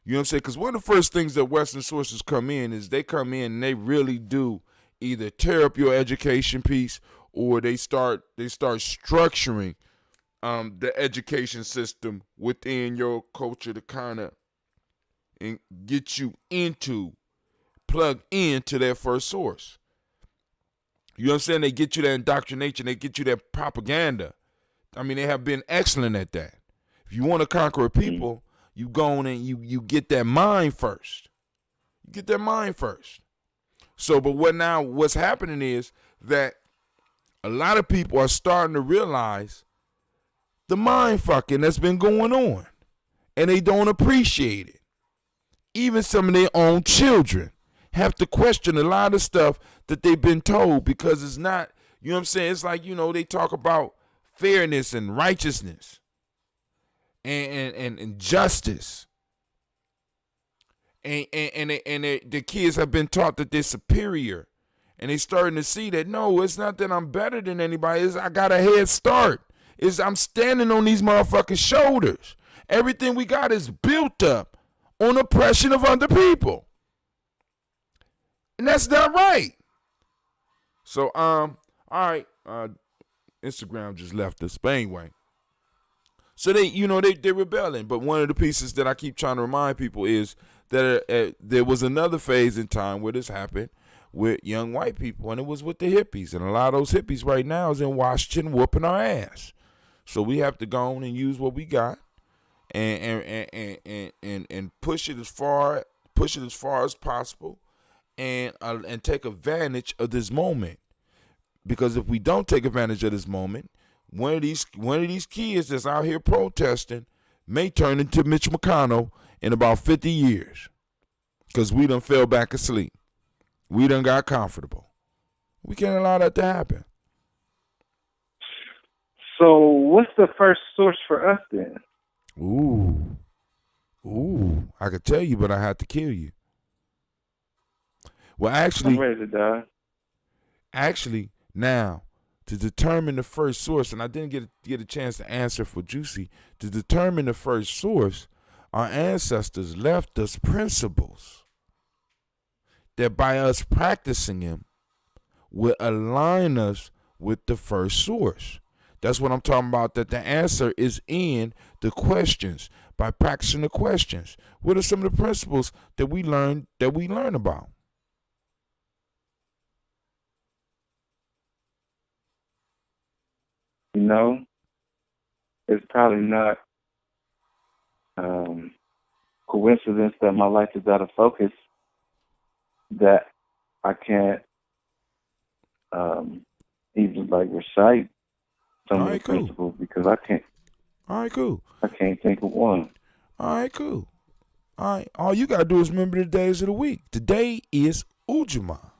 you know what I'm saying? Because one of the first things that Western sources come in is they come in and they really do either tear up your education piece or they start structuring the education system within your culture to kind of get you plug into their first source. You know what I'm saying? They get you that indoctrination. They get you that propaganda. I mean, they have been excellent at that. If you want to conquer a people, you go on and you get that mind first. You get that mind first. So, but what's happening is that a lot of people are starting to realize the mind fucking that's been going on, and they don't appreciate it. Even some of their own children have to question a lot of stuff that they've been told because it's not, you know what I'm saying? It's like, they talk about fairness and righteousness and justice. And the kids have been taught that they're superior. And they starting to see that, no, it's not that I'm better than anybody. It's I got a head start. I'm standing on these motherfucking shoulders. Everything we got is built up on oppression of other people. And that's not right. So, all right, Instagram just left us. But anyway, so they're rebelling. But one of the pieces that I keep trying to remind people is that there was another phase in time where this happened with young white people, and it was with the hippies. And a lot of those hippies right now is in Washington whooping our ass. So we have to go on and use what we got and push it as far as possible. And take advantage of this moment, because if we don't take advantage of this moment, one of these kids that's out here protesting may turn into Mitch McConnell in about 50 years, because we done fell back asleep. We done got comfortable. We can't allow that to happen. So what's the first source for us then? Ooh, I could tell you, but I have to kill you. Well, actually, I'm ready to die. Actually, now, to determine the first source, and I didn't get a chance to answer for Juicy, to determine the first source, our ancestors left us principles that by us practicing them will align us with the first source. That's what I'm talking about, that the answer is in the questions. By practicing the questions, what are some of the principles that we learn about? it's probably not coincidence that my life is out of focus, that I can't even like recite some All of the right, cool. principles because I can't think of one. All right, cool. All right, all you gotta do is remember the days of the week. Today is Ujamaa.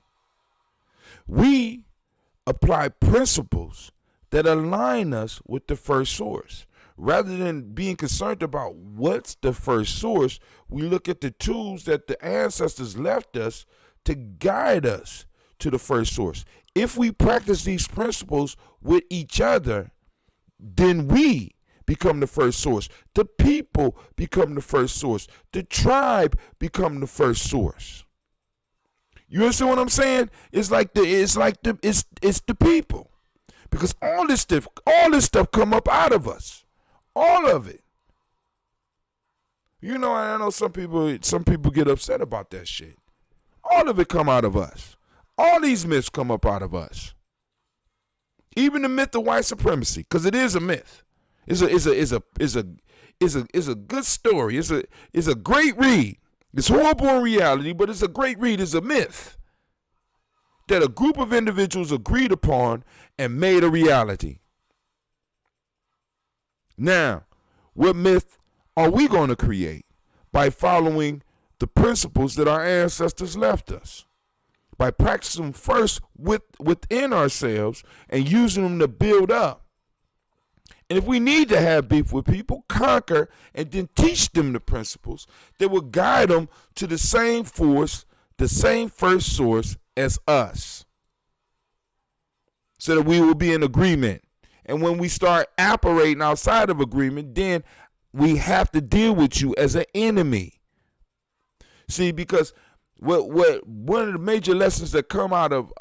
We apply principles that align us with the first source. Rather than being concerned about what's the first source, we look at the tools that the ancestors left us to guide us to the first source. If we practice these principles with each other, then we become the first source. The people become the first source. The tribe become the first source. You understand what I'm saying? It's the people. Because all this stuff come up out of us. All of it. You know, I know some people get upset about that shit. All of it come out of us. All these myths come up out of us. Even the myth of white supremacy, because it is a myth. It's a good story. It's a great read. It's horrible in reality, but it's a great read. It's a myth that a group of individuals agreed upon and made a reality. Now, what myth are we going to create? By following the principles that our ancestors left us. By practicing first within ourselves and using them to build up. And if we need to have beef with people, conquer and then teach them the principles that will guide them to the same force, the same first source as us. So that we will be in agreement. And when we start operating outside of agreement, then we have to deal with you as an enemy. See, because what one of the major lessons that come out of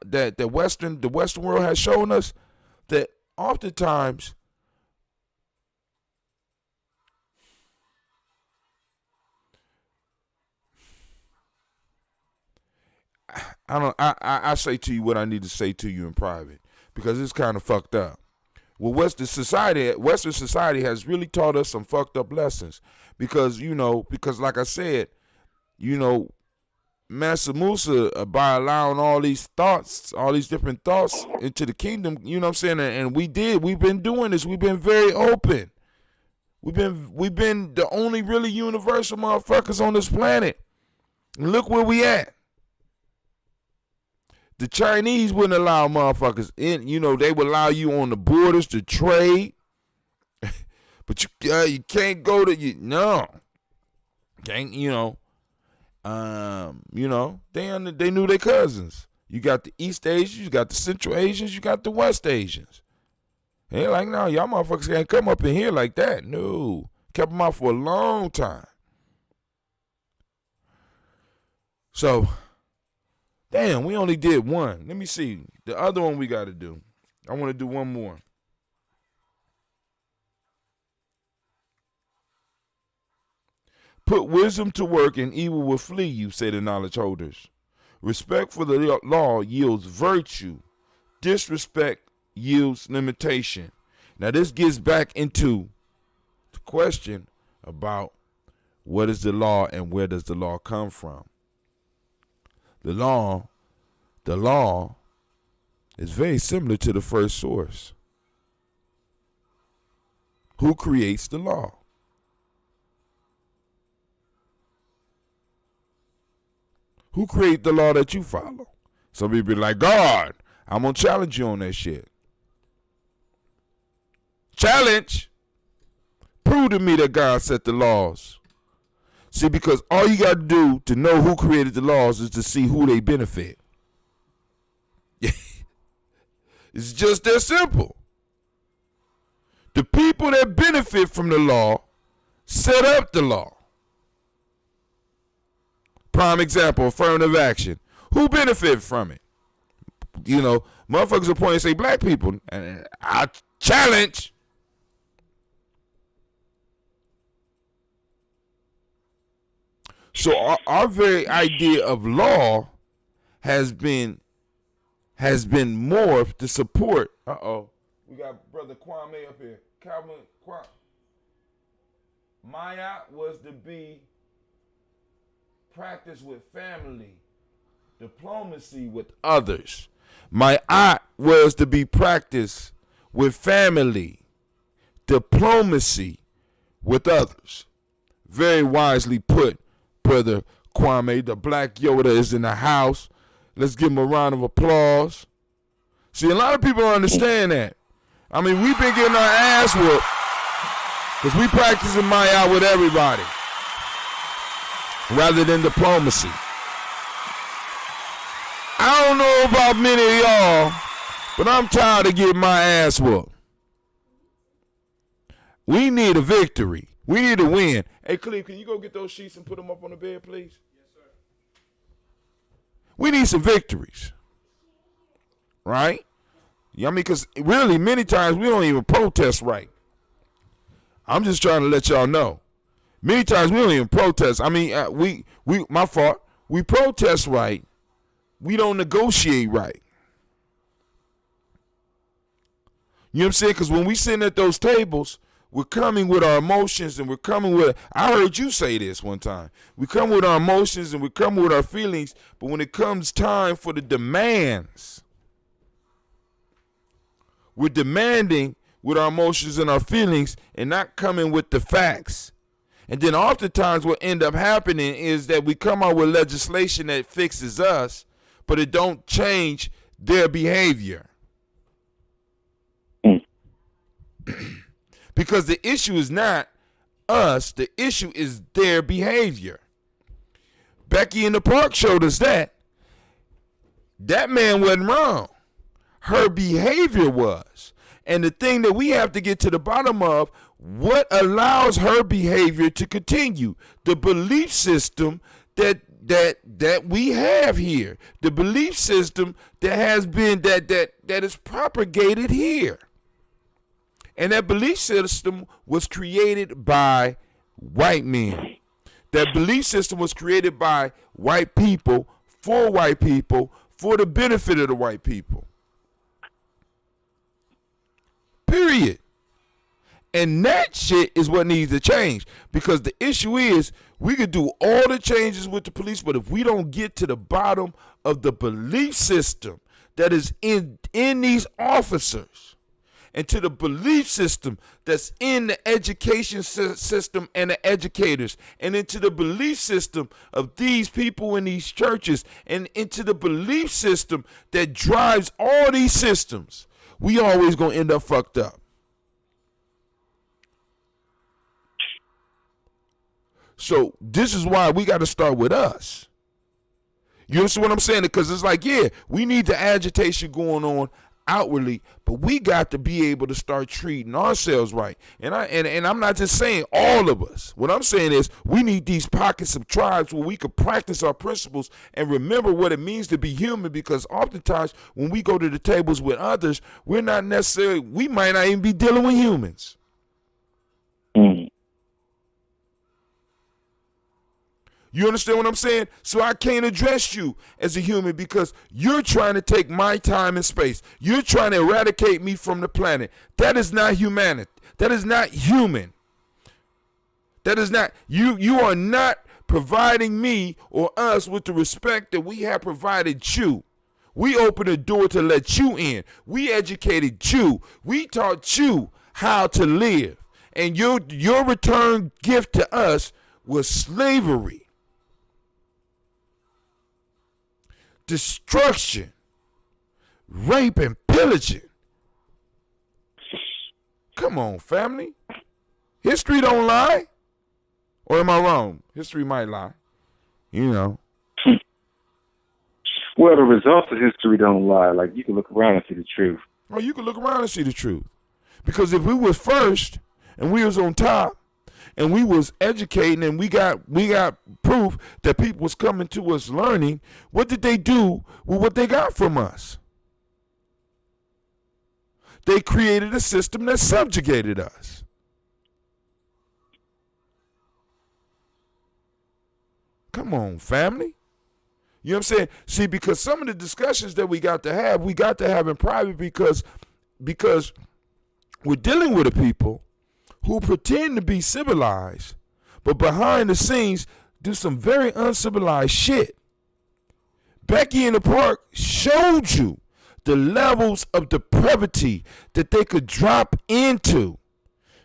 that the Western world has shown us, that oftentimes I say to you what I need to say to you in private, because it's kind of fucked up. Well, Western society has really taught us some fucked up lessons, because like I said, Master Musa, by allowing all these different thoughts into the kingdom, you know what I'm saying? And we've been doing this. We've been very open. We've been the only really universal motherfuckers on this planet. And look where we at. The Chinese wouldn't allow motherfuckers in. They would allow you on the borders to trade. But you can't go to, can't, they knew their cousins. You got the East Asians, you got the Central Asians, you got the West Asians. And they're like, no, y'all motherfuckers can't come up in here like that. No. Kept them out for a long time. So, damn, we only did one. Let me see. The other one we got to do. I want to do one more. Put wisdom to work and evil will flee you, say the knowledge holders. Respect for the law yields virtue. Disrespect yields limitation. Now this gets back into the question about what is the law and where does the law come from. The law is very similar to the first source. Who creates the law? Who created the law that you follow? Some people be like, God, I'm going to challenge you on that shit. Challenge. Prove to me that God set the laws. See, because all you got to do to know who created the laws is to see who they benefit. It's just that simple. The people that benefit from the law set up the law. Prime example, affirmative action. Who benefit from it? Motherfuckers will point and say black people. And I challenge. So our very idea of law has been morphed to support. We got Brother Kwame up here. Calvin Kwame. Maya was to be practiced with family, diplomacy with others. My art was to be practiced with family, diplomacy with others. Very wisely put, Brother Kwame. The Black Yoda is in the house. Let's give him a round of applause. See, a lot of people don't understand that. I mean, we've been getting our ass whooped because we practicing my art with everybody rather than diplomacy. I don't know about many of y'all, but I'm tired of getting my ass whooped. We need a victory. We need a win. Hey, Cleve, can you go get those sheets and put them up on the bed, please? Yes, sir. We need some victories. Right? You know what I mean? Because really, many times we don't even protest right. I'm just trying to let y'all know. Many times we don't even protest. I mean, my fault. We protest right. We don't negotiate right. You know what I'm saying? Because when we sit at those tables, we're coming with our emotions and we're coming with, I heard you say this one time. We come with our emotions and we come with our feelings, but when it comes time for the demands, we're demanding with our emotions and our feelings and not coming with the facts. And then oftentimes what end up happening is that we come out with legislation that fixes us, but it don't change their behavior. Because the issue is not us, the issue is their behavior. Becky in the Park showed us that. That man wasn't wrong. Her behavior was. And the thing that we have to get to the bottom of, what allows her behavior to continue? The belief system that we have here. The belief system that has been that is propagated here. And that belief system was created by white men. That belief system was created by white people, for the benefit of the white people. Period. And that shit is what needs to change. Because the issue is, we could do all the changes with the police, but if we don't get to the bottom of the belief system that is in these officers, and to the belief system that's in the education system and the educators, and into the belief system of these people in these churches, and into the belief system that drives all these systems, we always gonna end up fucked up. So this is why we got to start with us. You understand what I'm saying? Because it's like, yeah, we need the agitation going on outwardly, but we got to be able to start treating ourselves right. And I'm not just saying all of us. What I'm saying is we need these pockets of tribes where we can practice our principles and remember what it means to be human, because oftentimes when we go to the tables with others, we might not even be dealing with humans. You understand what I'm saying? So I can't address you as a human because you're trying to take my time and space. You're trying to eradicate me from the planet. That is not humanity. That is not human. That is not, you are not providing me or us with the respect that we have provided you. We opened the door to let you in. We educated you. We taught you how to live. And your return gift to us was slavery. Destruction, rape, and pillaging. Come on, family. History don't lie. Or am I wrong? History might lie. You know. Well, the results of history don't lie. Like, you can look around and see the truth. Oh, you can look around and see the truth. Because if we was first and we was on top, and we was educating and we got proof that people was coming to us learning, what did they do with what they got from us? They created a system that subjugated us. Come on, family. You know what I'm saying? See, because some of the discussions that we got to have in private because we're dealing with a people who pretend to be civilized, but behind the scenes do some very uncivilized shit. Becky in the Park showed you the levels of depravity that they could drop into.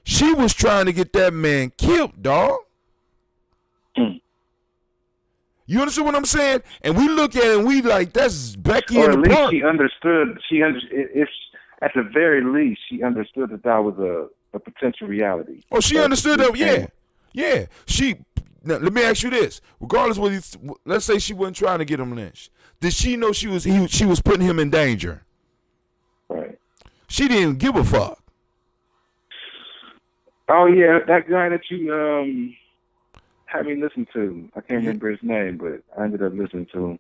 She was trying to get that man killed, dog. You understand what I'm saying? And we look at it and we like, that's Becky in the Park. She understood. If at the very least, she understood that was a potential reality. Oh, she understood that. Yeah. Now, let me ask you this: regardless of what let's say she wasn't trying to get him lynched, did she know she was putting him in danger? Right. She didn't give a fuck. Oh yeah, that guy that you had me listen to. I can't remember his name, but I ended up listening to him.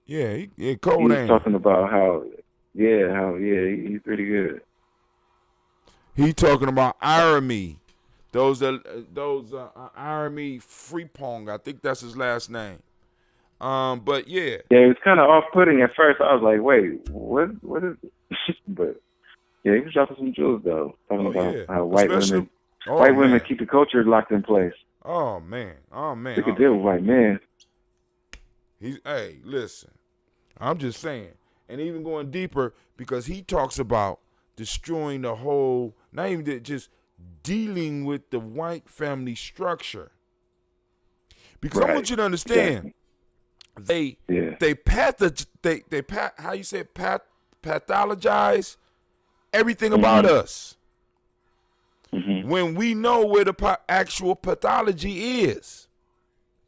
Yeah, he was talking about how he's pretty good. He talking about Irony. Those Irony Freepong, I think that's his last name. But yeah. Yeah, it was kind of off-putting at first. I was like, wait, what is it? But yeah, he was dropping some jewels though, talking about how white women keep the culture locked in place. Oh man. They could deal with white men. Hey, listen. I'm just saying. And even going deeper, because he talks about destroying the whole, not even just dealing with the white family structure. Because I want you to understand, they pathologize everything about us. Mm-hmm. When we know where the actual pathology is,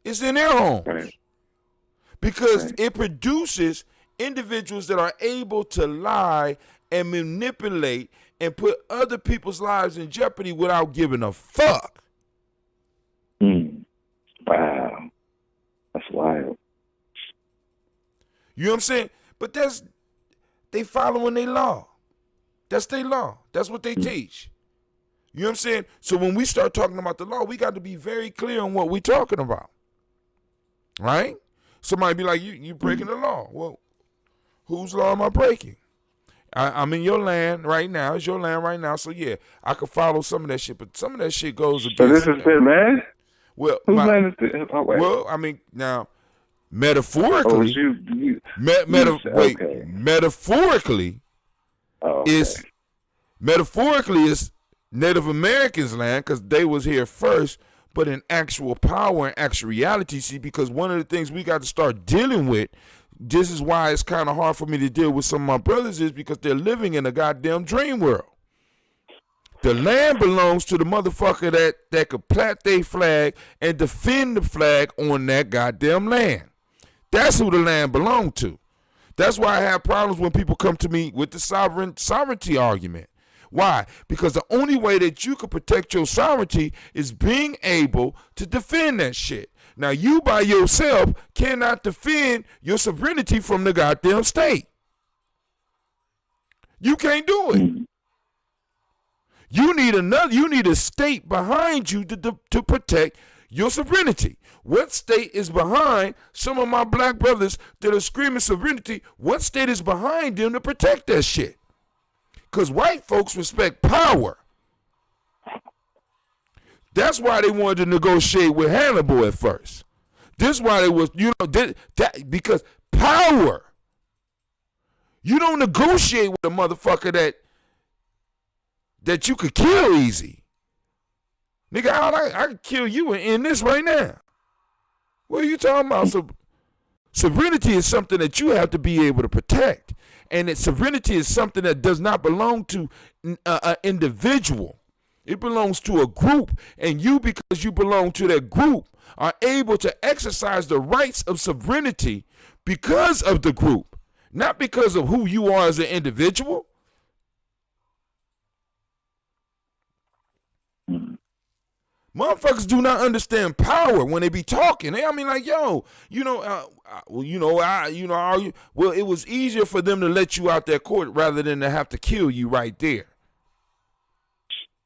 it's in their homes. Right. Because it produces individuals that are able to lie and manipulate and put other people's lives in jeopardy without giving a fuck. Wow. That's wild. You know what I'm saying? But they following their law. That's their law. That's what they teach. You know what I'm saying? So when we start talking about the law, we got to be very clear on what we're talking about. Right? Somebody be like, you breaking the law. Well, whose law am I breaking? I'm in your land right now. It's your land right now. So, yeah, I could follow some of that shit. But some of that shit goes against... So this is their land? Well, whose land is this? Oh, wait. Well, I mean, now, metaphorically... Metaphorically... Oh, okay. Metaphorically, it's Native Americans' land because they was here first. But in actual power and actual reality, see, because one of the things we got to start dealing with, this is why it's kind of hard for me to deal with some of my brothers, is because they're living in a goddamn dream world. The land belongs to the motherfucker that could plant their flag and defend the flag on that goddamn land. That's who the land belonged to. That's why I have problems when people come to me with the sovereignty argument. Why? Because the only way that you can protect your sovereignty is being able to defend that shit. Now, you by yourself cannot defend your sovereignty from the goddamn state. You can't do it. You need a state behind you to protect your sovereignty. What state is behind some of my black brothers that are screaming sovereignty? What state is behind them to protect that shit? Because white folks respect power. That's why they wanted to negotiate with Hannibal at first. This is why they was, because power. You don't negotiate with a motherfucker that you could kill easy. Nigga, I could kill you and end this right now. What are you talking about? So, sovereignty is something that you have to be able to protect. And that sovereignty is something that does not belong to an individual. It belongs to a group. And you, because you belong to that group, are able to exercise the rights of sovereignty because of the group, not because of who you are as an individual. Motherfuckers do not understand power when they be talking. I mean, like, yo, it was easier for them to let you out that court rather than to have to kill you right there.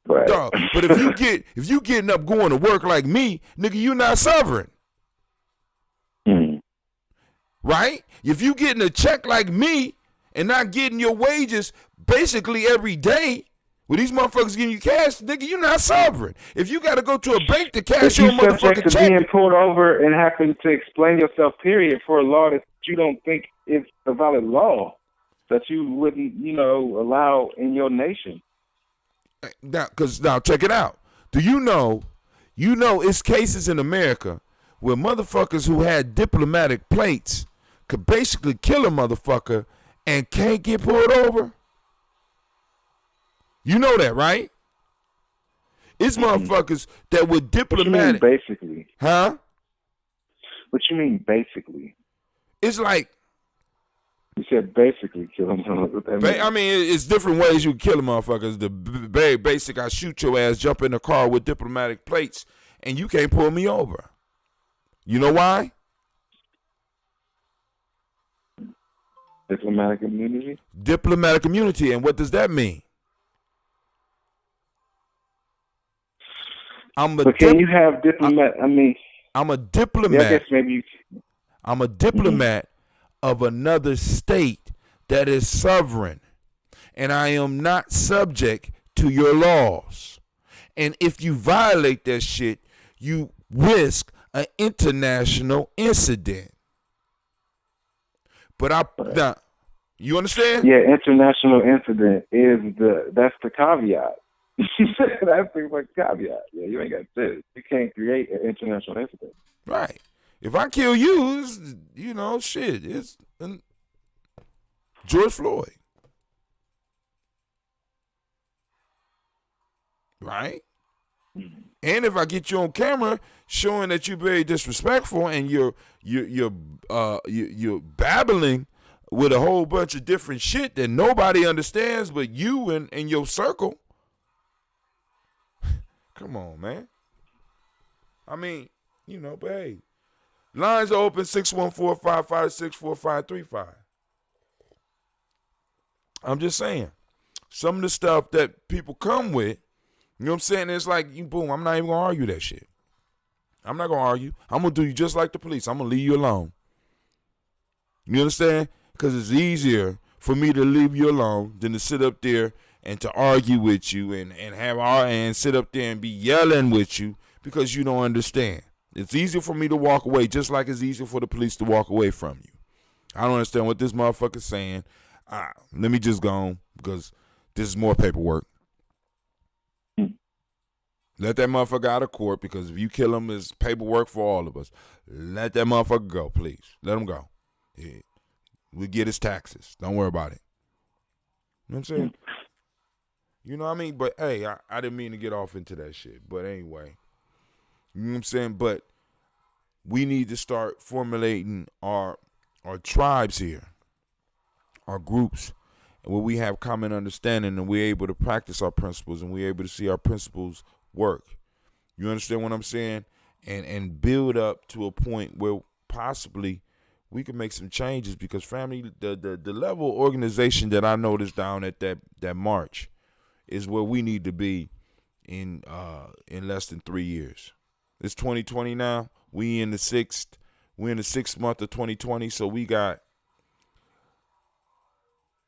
Right. Dog, but if you getting up going to work like me, nigga, you not sovereign. Right? If you getting a check like me and not getting your wages basically every day, Well, these motherfuckers giving you cash, nigga, you not sovereign. If you got to go to a bank to cash If your you subject motherfucking to check. being pulled over and having to explain yourself, period, for a law that you don't think is a valid law, that you wouldn't, allow in your nation. Now check it out. Do you know it's cases in America where motherfuckers who had diplomatic plates could basically kill a motherfucker and can't get pulled over? You know that, right? It's motherfuckers that were diplomatic. What you mean basically? Huh? What you mean basically? It's like, you said basically kill them. What that mean? I mean, it's different ways you kill a motherfucker. The very basic, I shoot your ass, jump in the car with diplomatic plates, and you can't pull me over. You know why? Diplomatic immunity? Diplomatic immunity, and what does that mean? But can you have diplomat? I'm a diplomat. Yeah, I guess maybe I'm a diplomat of another state that is sovereign, and I am not subject to your laws. And if you violate that shit, you risk an international incident. But now, you understand? Yeah, international incident that's the caveat. That's the caveat. Yeah, you ain't got this. You can't create an international incident. Right. If I kill you, it's George Floyd. Right? And if I get you on camera showing that you're very disrespectful and you're babbling with a whole bunch of different shit that nobody understands but you and your circle. Come on, man. I mean, but hey, lines are open 614-556-4535. I'm just saying, some of the stuff that people come with, you know what I'm saying? It's like, boom, I'm not even going to argue that shit. I'm not going to argue. I'm going to do you just like the police. I'm going to leave you alone. You understand? Because it's easier for me to leave you alone than to sit up there and to argue with you and sit up there and be yelling with you because you don't understand. It's easier for me to walk away just like it's easier for the police to walk away from you. I don't understand what this motherfucker's saying. Let me just go on because this is more paperwork. Let that motherfucker out of court because if you kill him, it's paperwork for all of us. Let that motherfucker go, please. Let him go. Yeah. We get his taxes. Don't worry about it. You know what I'm saying? You know what I mean? But, hey, I didn't mean to get off into that shit. But anyway, you know what I'm saying? But we need to start formulating our tribes here, our groups, where we have common understanding and we're able to practice our principles and we're able to see our principles work. You understand what I'm saying? And build up to a point where possibly we can make some changes because family, the level of organization that I noticed down at that march is where we need to be in less than 3 years. It's 2020 now. We're in the sixth month of 2020, so we got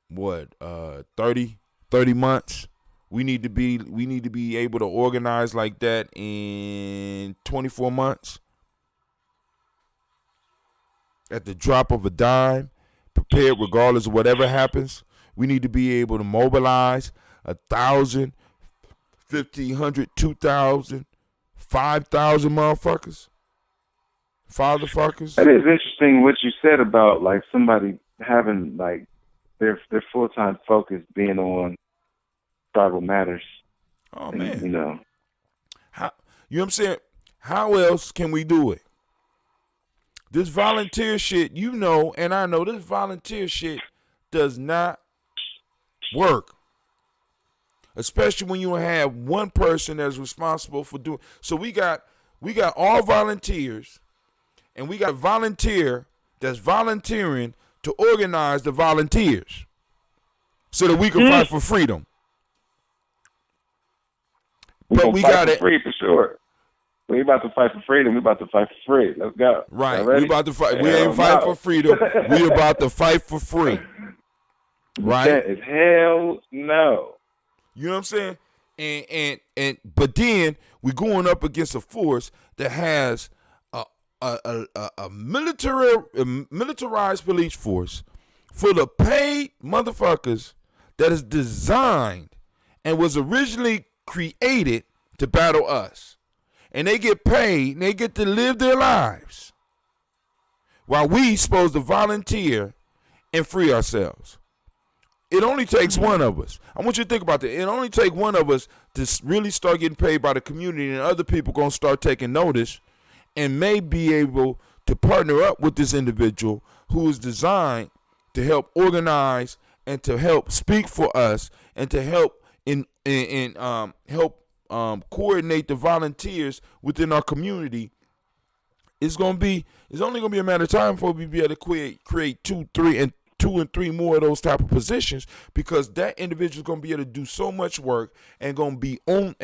what 30 months. We need to be able to organize like that in 24 months. At the drop of a dime, prepared regardless of whatever happens. We need to be able to mobilize 1,000, 1,500, 2,000, 5,000 motherfuckers. Fatherfuckers. That is interesting what you said about like somebody having like their full-time focus being on tribal matters. Oh, man. You know. You know what I'm saying? How else can we do it? This volunteer shit, and I know this volunteer shit does not work. Especially when you have one person that's responsible for doing. So we got all volunteers, and we got a volunteer that's volunteering to organize the volunteers so that we can fight for freedom. But we got it. Free for sure. We about to fight for freedom. We about to fight for free. Let's go. Right. We about to fight. We ain't fighting for freedom. We about to fight for free. Right? That is hell no. You know what I'm saying? But then we're going up against a force that has a militarized police force full of paid motherfuckers that is designed and was originally created to battle us. And they get paid and they get to live their lives while we supposed to volunteer and free ourselves. It only takes one of us. I want you to think about that. It only takes one of us to really start getting paid by the community, and other people going to start taking notice and may be able to partner up with this individual who is designed to help organize and to help speak for us and to help coordinate the volunteers within our community. It's only gonna be a matter of time before we be able to create two and three more of those type of positions, because that individual is gonna be able to do so much work and gonna be on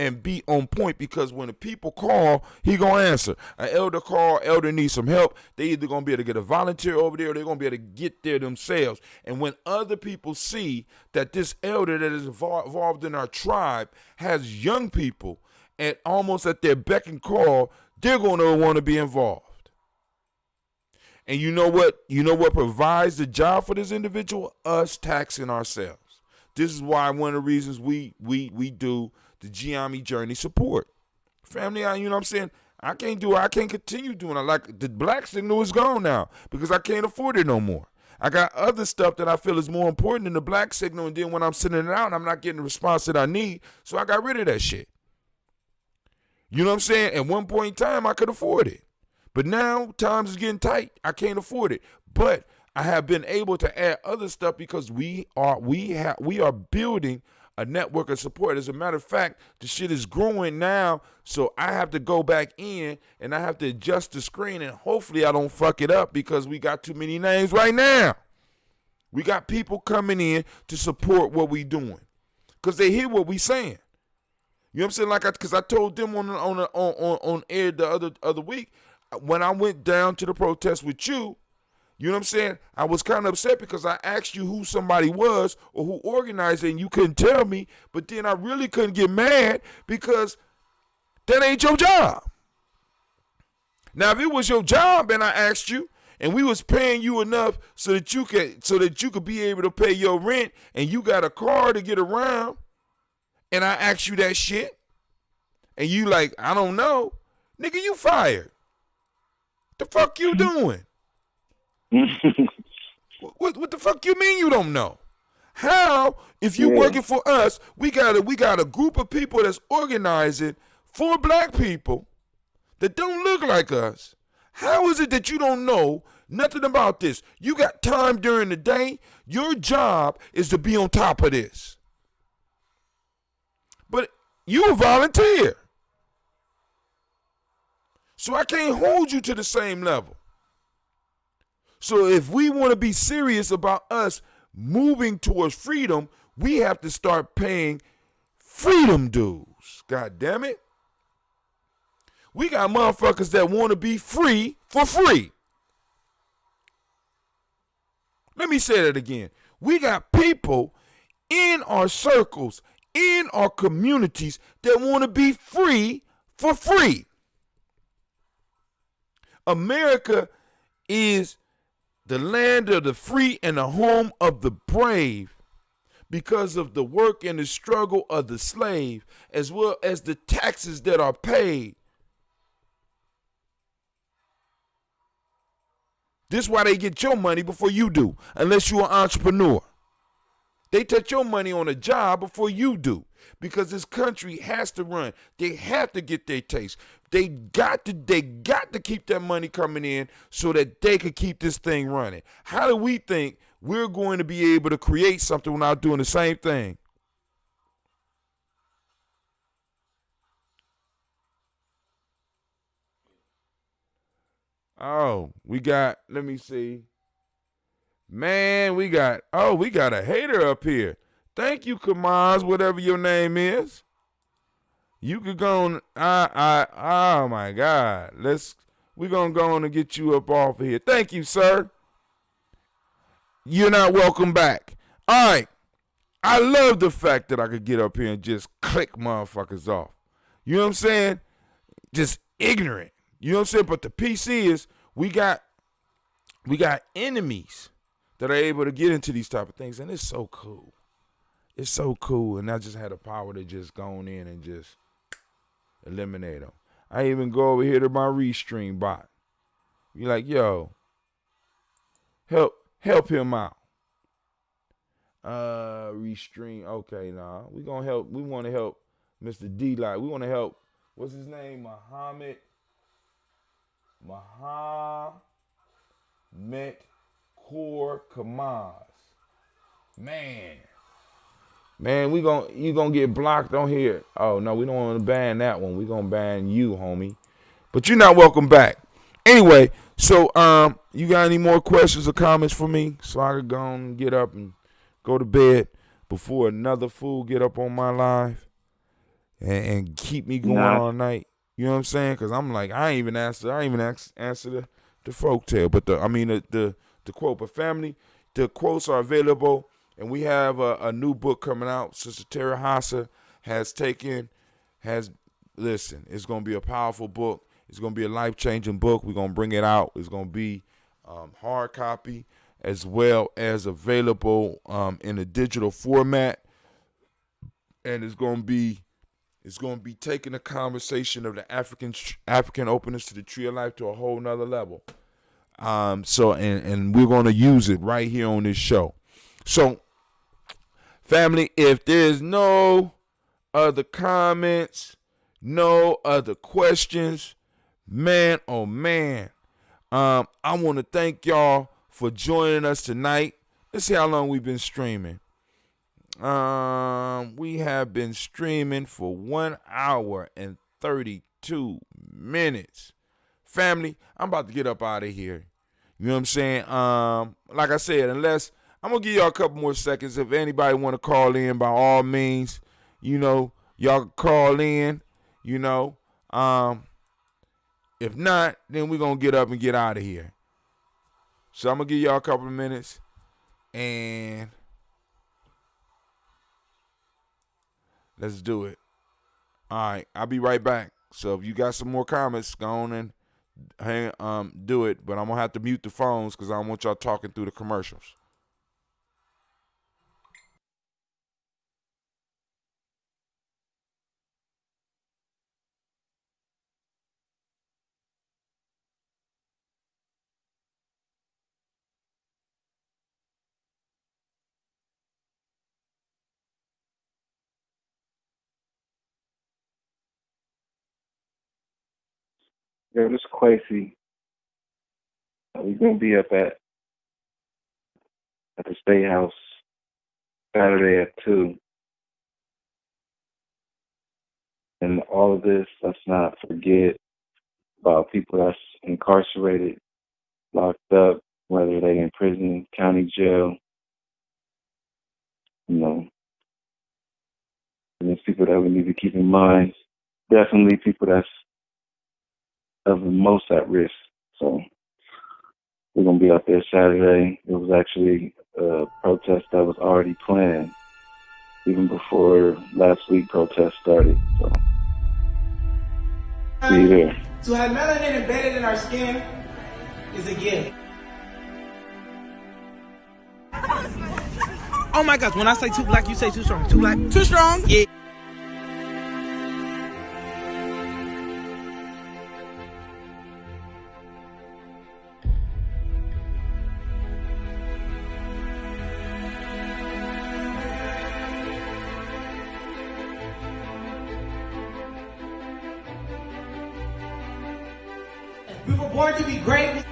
point. Because when the people call, he gonna answer. An elder call, elder needs some help. They either gonna be able to get a volunteer over there, or they're gonna be able to get there themselves. And when other people see that this elder that is involved in our tribe has young people and almost at their beck and call, they're gonna want to be involved. And you know what? You know what provides the job for this individual? Us taxing ourselves. This is why one of the reasons we do the Gye-Nyame journey support. Family, you know what I'm saying? I can't continue doing it. Like, the black signal is gone now because I can't afford it no more. I got other stuff that I feel is more important than the black signal, and then when I'm sending it out, I'm not getting the response that I need, so I got rid of that shit. You know what I'm saying? At one point in time, I could afford it. But now times is getting tight. I can't afford it. But I have been able to add other stuff because we are building a network of support. As a matter of fact, the shit is growing now, so I have to go back in and I have to adjust the screen, and hopefully I don't fuck it up because we got too many names right now. We got people coming in to support what we doing because they hear what we saying. You know what I'm saying? Like, because I told them on air the other week. When I went down to the protest with you, you know what I'm saying? I was kind of upset because I asked you who somebody was or who organized it, and you couldn't tell me. But then I really couldn't get mad because that ain't your job. Now, if it was your job and I asked you, and we was paying you enough so that you could be able to pay your rent, and you got a car to get around, and I asked you that shit, and you like, I don't know, nigga, you fired. The fuck you doing? What the fuck you mean you don't know? How, if you working for us, we got a group of people that's organizing for black people that don't look like us. How is it that you don't know nothing about this? You got time during the day. Your job is to be on top of this. But you a volunteer. So I can't hold you to the same level. So if we want to be serious about us moving towards freedom, we have to start paying freedom dues. God damn it. We got motherfuckers that want to be free for free. Let me say that again. We got people in our circles, in our communities that want to be free for free. America is the land of the free and the home of the brave because of the work and the struggle of the slave, as well as the taxes that are paid. This is why they get your money before you do, unless you're an entrepreneur. They touch your money on a job before you do, because this country has to run. They have to get their taste. They got to keep that money coming in so that they could keep this thing running. How do we think we're going to be able to create something without doing the same thing? Oh, let me see. Man, we got a hater up here. Thank you, Kamaz, whatever your name is. You could go on, oh my God. We're going to go on and get you up off of here. Thank you, sir. You're not welcome back. All right. I love the fact that I could get up here and just click motherfuckers off. You know what I'm saying? Just ignorant. You know what I'm saying? But the PC is we got enemies that are able to get into these type of things, and it's so cool. It's so cool, and I just had the power to just go on in and just eliminate them. I even go over here to my Restream bot. Be like, yo, help him out. Restream. Okay, nah. We gonna help. We want to help Mr. D. Like, we want to help. What's his name? Muhammad Core Kamaz. Man, you gonna get blocked on here. Oh no, we don't want to ban that one. We gonna ban you, homie. But you're not welcome back. Anyway, so you got any more questions or comments for me so I could go and get up and go to bed before another fool get up on my live and keep me going all night? You know what I'm saying? Because I'm like, I ain't even answer the folk tale, but the quote. But family, the quotes are available, and we have a new book coming out. Sister Terra Hassa listen, it's going to be a powerful book. It's going to be a life-changing book. We're going to bring it out. It's going to be hard copy as well as available in a digital format, and it's going to be taking the conversation of the African openness to the tree of life to a whole nother level. So we're going to use it right here on this show. So, family, if there's no other comments, no other questions, man, oh man, I want to thank y'all for joining us tonight. Let's see how long we've been streaming. We have been streaming for 1 hour and 32 minutes. Family, I'm about to get up out of here. You know what I'm saying? Like I said, unless I'm gonna give y'all a couple more seconds. If anybody want to call in, by all means, you know, y'all can call in. You know, if not, then we're gonna get up and get out of here. So I'm gonna give y'all a couple of minutes, and let's do it. All right, I'll be right back. So if you got some more comments, go on and do it. But I'm gonna have to mute the phones because I don't want y'all talking through the commercials. Yo, this is Quasi. We're gonna be up at the State House Saturday at 2. And all of this, let's not forget about people that's incarcerated, locked up, whether they in prison, county jail, you know. And there's people that we need to keep in mind. Definitely people that's of the most at risk. So we're going to be out there Saturday. It was actually a protest that was already planned even before last week protest started. So see you there. To have melanin embedded in our skin is a gift. Oh my gosh, when I say too black, you say too strong. Too black? Too strong? Yeah. We were born to be great.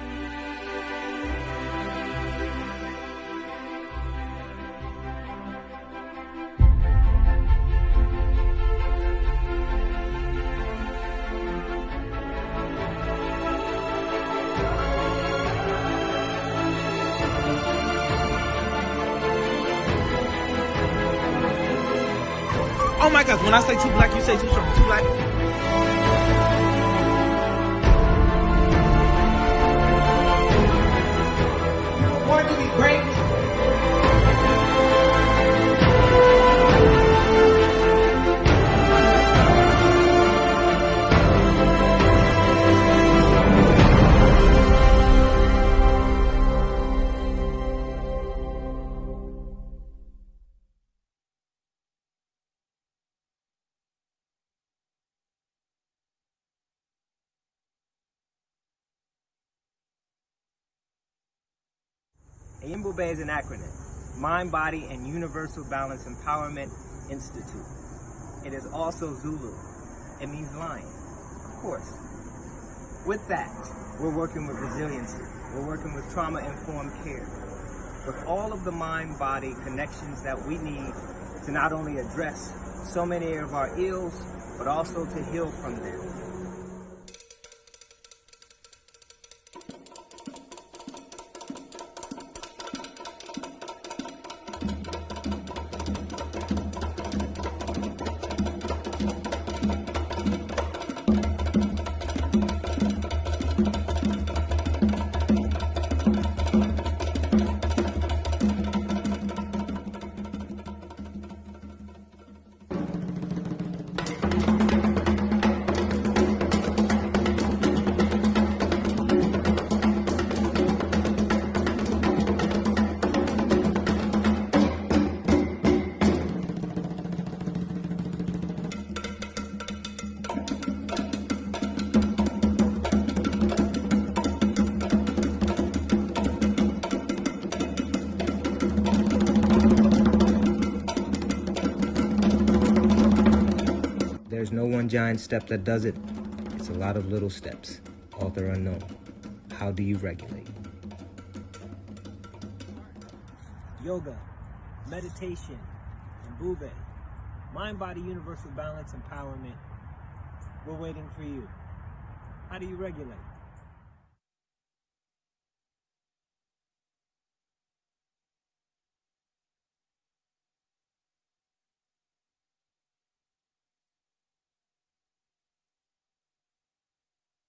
Oh my gosh, when I say too black, you say too strong. Too black? We were born to be great. Ayimbobe is an acronym. Mind, Body, and Universal Balance Empowerment Institute. It is also Zulu. It means lion, of course. With that, we're working with resiliency. We're working with trauma-informed care. With all of the mind-body connections that we need to not only address so many of our ills, but also to heal from them. There's no one giant step that does it. It's a lot of little steps. Author unknown. How do you regulate? Yoga, meditation, and Bube. Mind, Body, Universal Balance Empowerment. We're waiting for you. How do you regulate?